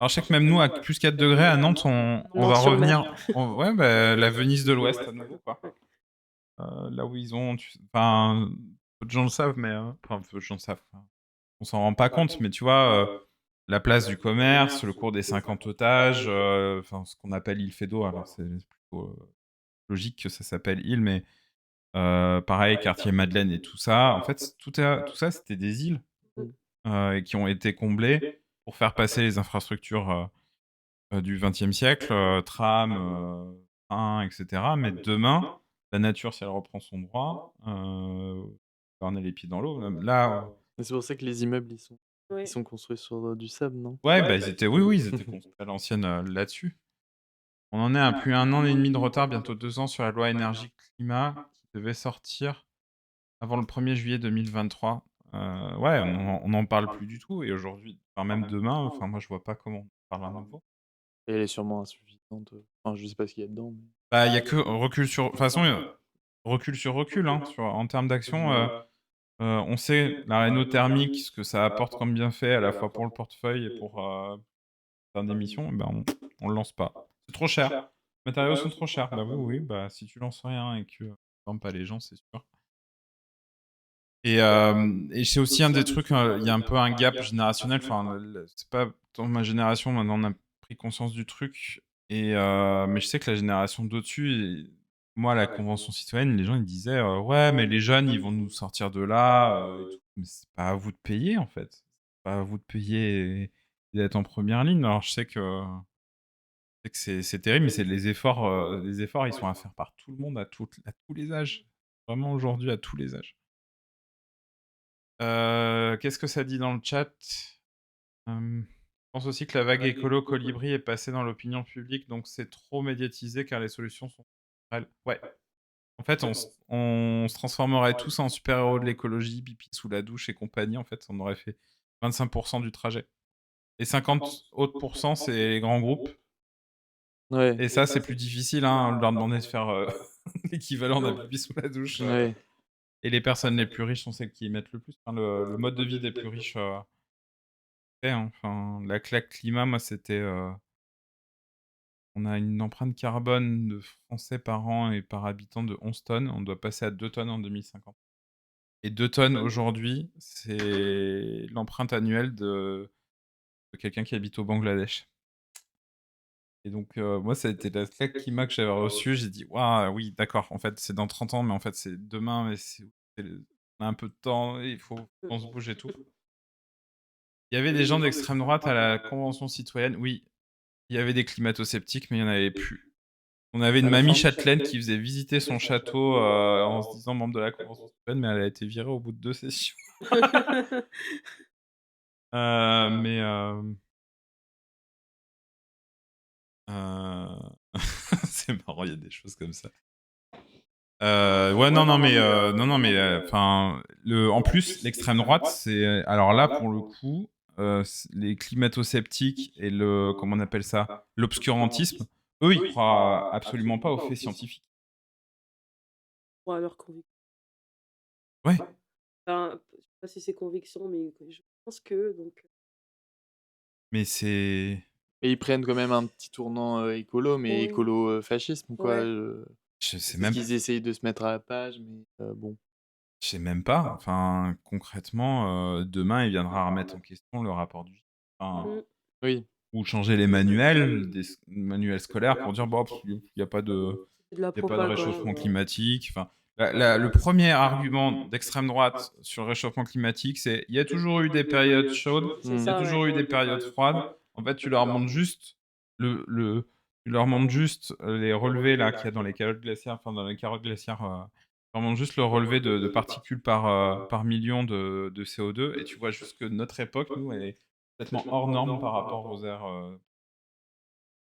Alors, je sais que même nous, à plus 4 degrés, à Nantes, on va Nantes-sur-Mer. revenir. Ouais, bah, la Venise de l'Ouest, à nouveau, quoi. Ouais. Là où ils ont. Enfin, peu de gens le savent, mais. Enfin, peu de gens le savent. Enfin, on s'en rend pas compte, mais tu vois, la place du commerce, le cours des 50 otages, enfin, ce qu'on appelle île Fédot, alors c'est plutôt logique que ça s'appelle île, mais pareil, quartier Madeleine et tout ça. En fait, tout ça, c'était des îles et qui ont été comblées pour faire passer les infrastructures du XXe siècle, tram, train, etc. Mais demain, la nature, si elle reprend son droit, on a les pieds dans l'eau. Là, Mais c'est pour ça que les immeubles, ils Ouais. sont construits sur du sable, non? ouais, bah, oui, ils étaient construits à l'ancienne là-dessus. On en est à plus 1 an et demi de retard, bientôt 2 ans sur la loi énergie-climat qui devait sortir avant le 1er juillet 2023. ouais, on n'en parle plus du tout. Et aujourd'hui, enfin, même demain, enfin, moi, je vois pas comment on parle à nouveau. Et elle est sûrement insuffisante, enfin, je sais pas ce qu'il y a dedans, mais Bah, il y a que recul sur. De toute façon, recul sur recul, hein, en termes d'action. On sait la réno thermique, ce que ça apporte comme bienfait à la fois pour le portefeuille et pour faire des missions, ben on le lance pas. C'est trop cher. Les matériaux sont trop chers. Bah oui, bah si tu lances rien et que tu formes pas les gens, c'est sûr. Et c'est aussi un des trucs, il y a un peu un gap générationnel. Enfin, c'est pas tant ma génération, maintenant on a pris conscience du truc. Mais je sais que la génération d'au-dessus, moi, à la Convention citoyenne, les gens ils disaient ouais, mais les jeunes ils vont nous sortir de là. Et tout. Mais c'est pas à vous de payer en fait. C'est pas à vous de payer et d'être en première ligne. Alors je sais que c'est terrible, mais c'est les efforts ils sont à faire par tout le monde à tous les âges. Vraiment aujourd'hui à tous les âges. Qu'est-ce que ça dit dans le chat? Je pense aussi que la vague écolo colibri est passée dans l'opinion publique, donc c'est trop médiatisé car les solutions sont réelles. Ouais. En fait, on se transformerait tous en super-héros de l'écologie, pipi sous la douche et compagnie. En fait, on aurait fait 25% du trajet. Et 50 autres pourcents, c'est les grands groupes. ouais, Et ça, c'est plus difficile, hein, de leur demander de faire l'équivalent d'un pipi sous la douche. ouais. Et les personnes les plus riches sont celles qui y mettent le plus. Enfin, le mode de vie des plus riches. Enfin, la claque climat, moi, c'était. On a une empreinte carbone de Français par an et par habitant de 11 tonnes. On doit passer à 2 tonnes en 2050. Et 2 tonnes aujourd'hui, c'est l'empreinte annuelle de quelqu'un qui habite au Bangladesh. Et donc, moi, ça a été la claque climat que j'avais reçue. J'ai dit, waouh, oui, d'accord, en fait, c'est dans 30 ans, mais en fait, c'est demain, mais on a un peu de temps, il faut qu'on se bouge et tout. Il y avait des gens d'extrême droite à la Convention citoyenne, oui, il y avait des climato-sceptiques, mais il n'y en avait plus. On avait une mamie châtelaine qui faisait visiter son château en se disant membre de la Convention citoyenne, mais elle a été virée au bout de 2 sessions. Mais c'est marrant, il y a des choses comme ça. Ouais, enfin, en plus, l'extrême droite, c'est, alors là, pour le coup, les climato-sceptiques et comment on appelle ça, l'obscurantisme, eux, ils croient absolument pas aux faits scientifiques. Pour leur conviction. Ouais, Enfin, je sais pas si c'est conviction, mais je pense que donc mais c'est, Et ils prennent quand même un petit tournant, écolo, mais oui, écolo, fascisme quoi, ouais. je sais parce même, qu'ils essayent de se mettre à la page, mais bon. je sais même pas. Enfin, concrètement, demain, il viendra remettre en question le rapport du, enfin, Mmh. Oui, ou changer les manuels, des manuels scolaires pour dire bon, il n'y a pas de C'est de la il n'y a pas de propagande, réchauffement climatique. Enfin, le premier argument d'extrême droite sur le réchauffement climatique, c'est il y a toujours eu des périodes chaudes, C'est il y a ça, ouais. toujours eu des périodes froides. En fait, tu leur montres juste tu leur montres juste les relevés là qu'il y a dans les calottes glaciaires, enfin dans les carottes glaciaires. Tu leur montres juste le relevé de particules par million de CO2 et tu vois juste que notre époque, nous, elle est complètement hors norme par rapport aux aires.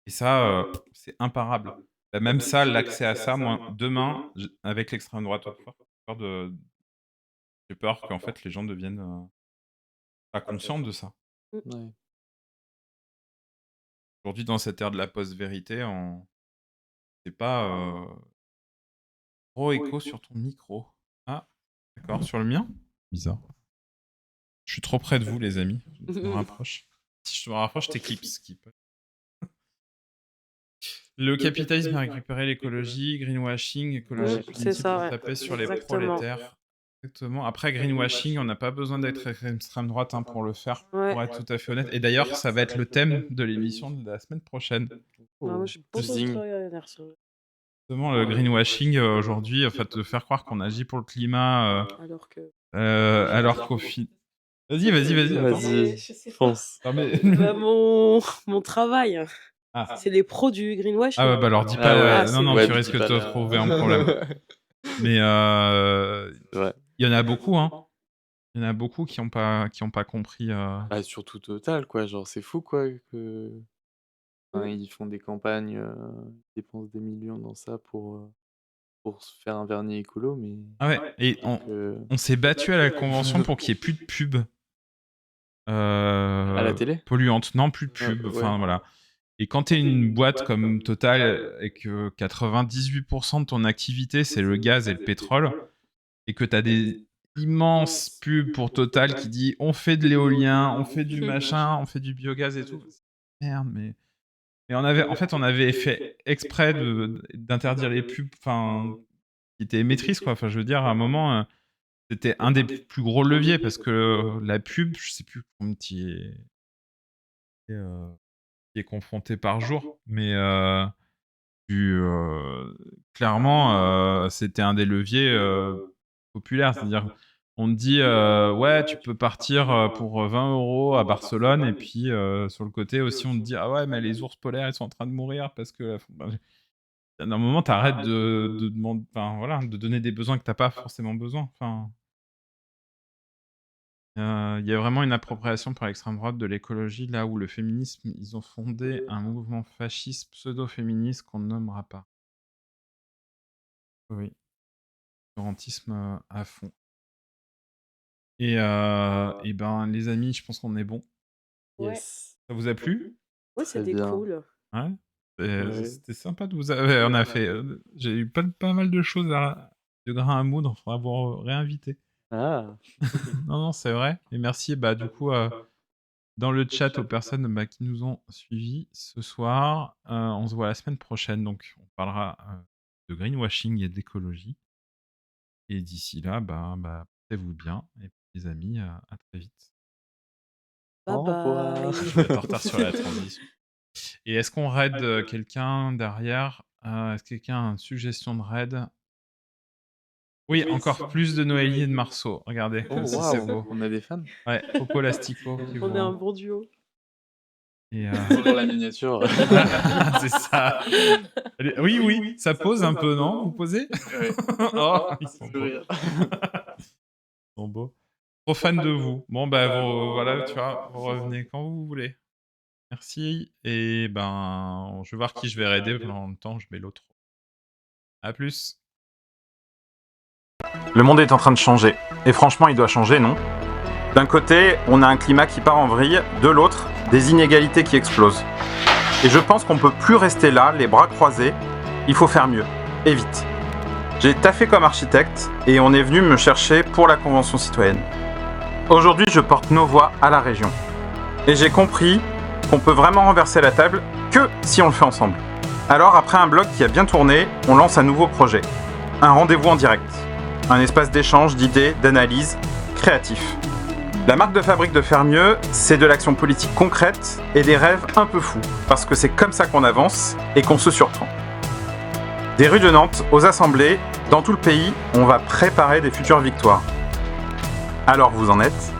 Et ça, c'est imparable. Bah, même ça, l'accès à ça, moi, demain, avec l'extrême droite au pouvoir, j'ai peur qu'en fait les gens deviennent pas conscients de ça. ouais. Aujourd'hui, dans cette ère de la post-vérité, on c'est pas trop écho sur ton micro. Ah, d'accord, sur le mien? Bizarre. Je suis trop près de vous, les amis. Je me rapproche. Si je me rapproche, t'éclips. Skip. Le capitalisme a récupéré l'écologie, greenwashing, écologie C'est punitive ça, pour ouais. taper sur les Exactement. prolétaires. Exactement. Après, greenwashing, on n'a pas besoin d'être extrême droite pour le faire, Ouais. pour être tout à fait honnête. Et d'ailleurs, ça va être le thème de l'émission de la semaine prochaine. Ah, moi, j'ai beaucoup Teasing. travaillé là-dessus. Justement, le greenwashing, aujourd'hui, en fait, de faire croire qu'on agit pour le climat, Alors que alors qu'au final... Vas-y, attends. Vas-y, je sais pas. fonce. Non, mais... Bah, mon travail, Ah. c'est les pros du greenwashing. Ah ouais, bah alors dis Ah pas... ouais. Ah, non, non, Ouais, tu dis risques de pas te là. trouver un problème. Mais Ouais. il y en a beaucoup, hein. Il y en a beaucoup qui ont pas compris. Bah, surtout Total quoi, genre c'est fou quoi que enfin, Mm. ils font des campagnes, ils dépensent des millions dans ça pour pour se faire un vernis écolo, mais Ah ouais, et on s'est battu à la convention pour qu'il n'y ait plus de pub à la télé? polluante. Non, plus de pub. Ouais. Enfin, voilà. Et quand tu es une boîte comme Total et que 98% de ton activité, c'est le gaz et le pétrole, et que tu as des immenses pubs pour Total qui dit on fait de l'éolien, on fait du machin, on fait du biogaz et tout. Merde, mais on avait fait exprès d'interdire les pubs, enfin, qui étaient émettrices, quoi. Enfin, je veux dire, à un moment, c'était un des plus gros leviers parce que la pub, je sais plus combien tu es confronté par jour, mais clairement, c'était un des leviers populaires. C'est-à-dire, on te dit, ouais, tu peux partir pour 20 € à Barcelone, et puis sur le côté aussi, on te dit, ah ouais, mais les ours polaires, ils sont en train de mourir parce que. À un moment, t'arrêtes de demander, enfin, voilà, de donner des besoins que t'as pas forcément besoin. Enfin, il y a vraiment une appropriation par l'extrême droite de l'écologie, là où le féminisme, ils ont fondé un mouvement fasciste pseudo-féministe qu'on ne nommera pas. Oui, obscurantisme à fond. Et ben, les amis, je pense qu'on est bon. Ouais. Yes. Ça vous a plu? Ouais, Très c'était bien. cool. Ouais. Ouais. C'était sympa de vous. On a fait. J'ai eu pas mal de choses de grain à moudre. Il faudra vous réinviter. Ah. Non, c'est vrai. Et merci, du coup, dans le chat aux personnes qui nous ont suivis ce soir. On se voit la semaine prochaine. Donc, on parlera de greenwashing et d'écologie. Et d'ici là, portez-vous bien. Et puis, les amis, à très vite. Bye Au revoir. bye. Je vais être en retard sur la transition. Et est-ce qu'on raid quelqu'un derrière? Est-ce que quelqu'un a une suggestion de raid? Oui, encore plus de Noélie et de Marceau. Regardez, Oh comme si c'est waouh, beau. on a des fans. Ouais, Popo Lastico. qui On est un vont- bon duo. Et, C'est pour la miniature. c'est ça. Oui, ça pose un peu, non? Vous posez? Ouais. Oh, ils sont beaux. Sourire. Ils sont beaux. Trop fan de vous. Bon, voilà, tu vois, vous revenez quand vous voulez. Merci. Et je vais voir qui je vais raider pendant le temps, je mets l'autre. À plus. Le monde est en train de changer. Et franchement, il doit changer, non? D'un côté, on a un climat qui part en vrille, de l'autre, des inégalités qui explosent. Et je pense qu'on peut plus rester là, les bras croisés. Il faut faire mieux, et vite. J'ai taffé comme architecte, et on est venu me chercher pour la Convention citoyenne. Aujourd'hui, je porte nos voix à la région. Et j'ai compris qu'on peut vraiment renverser la table que si on le fait ensemble. Alors, après un blog qui a bien tourné, on lance un nouveau projet. Un rendez-vous en direct. Un espace d'échange, d'idées, d'analyse, créatif. La marque de fabrique de Faire Mieux, c'est de l'action politique concrète et des rêves un peu fous, parce que c'est comme ça qu'on avance et qu'on se surprend. Des rues de Nantes aux assemblées, dans tout le pays, on va préparer des futures victoires. Alors vous en êtes ?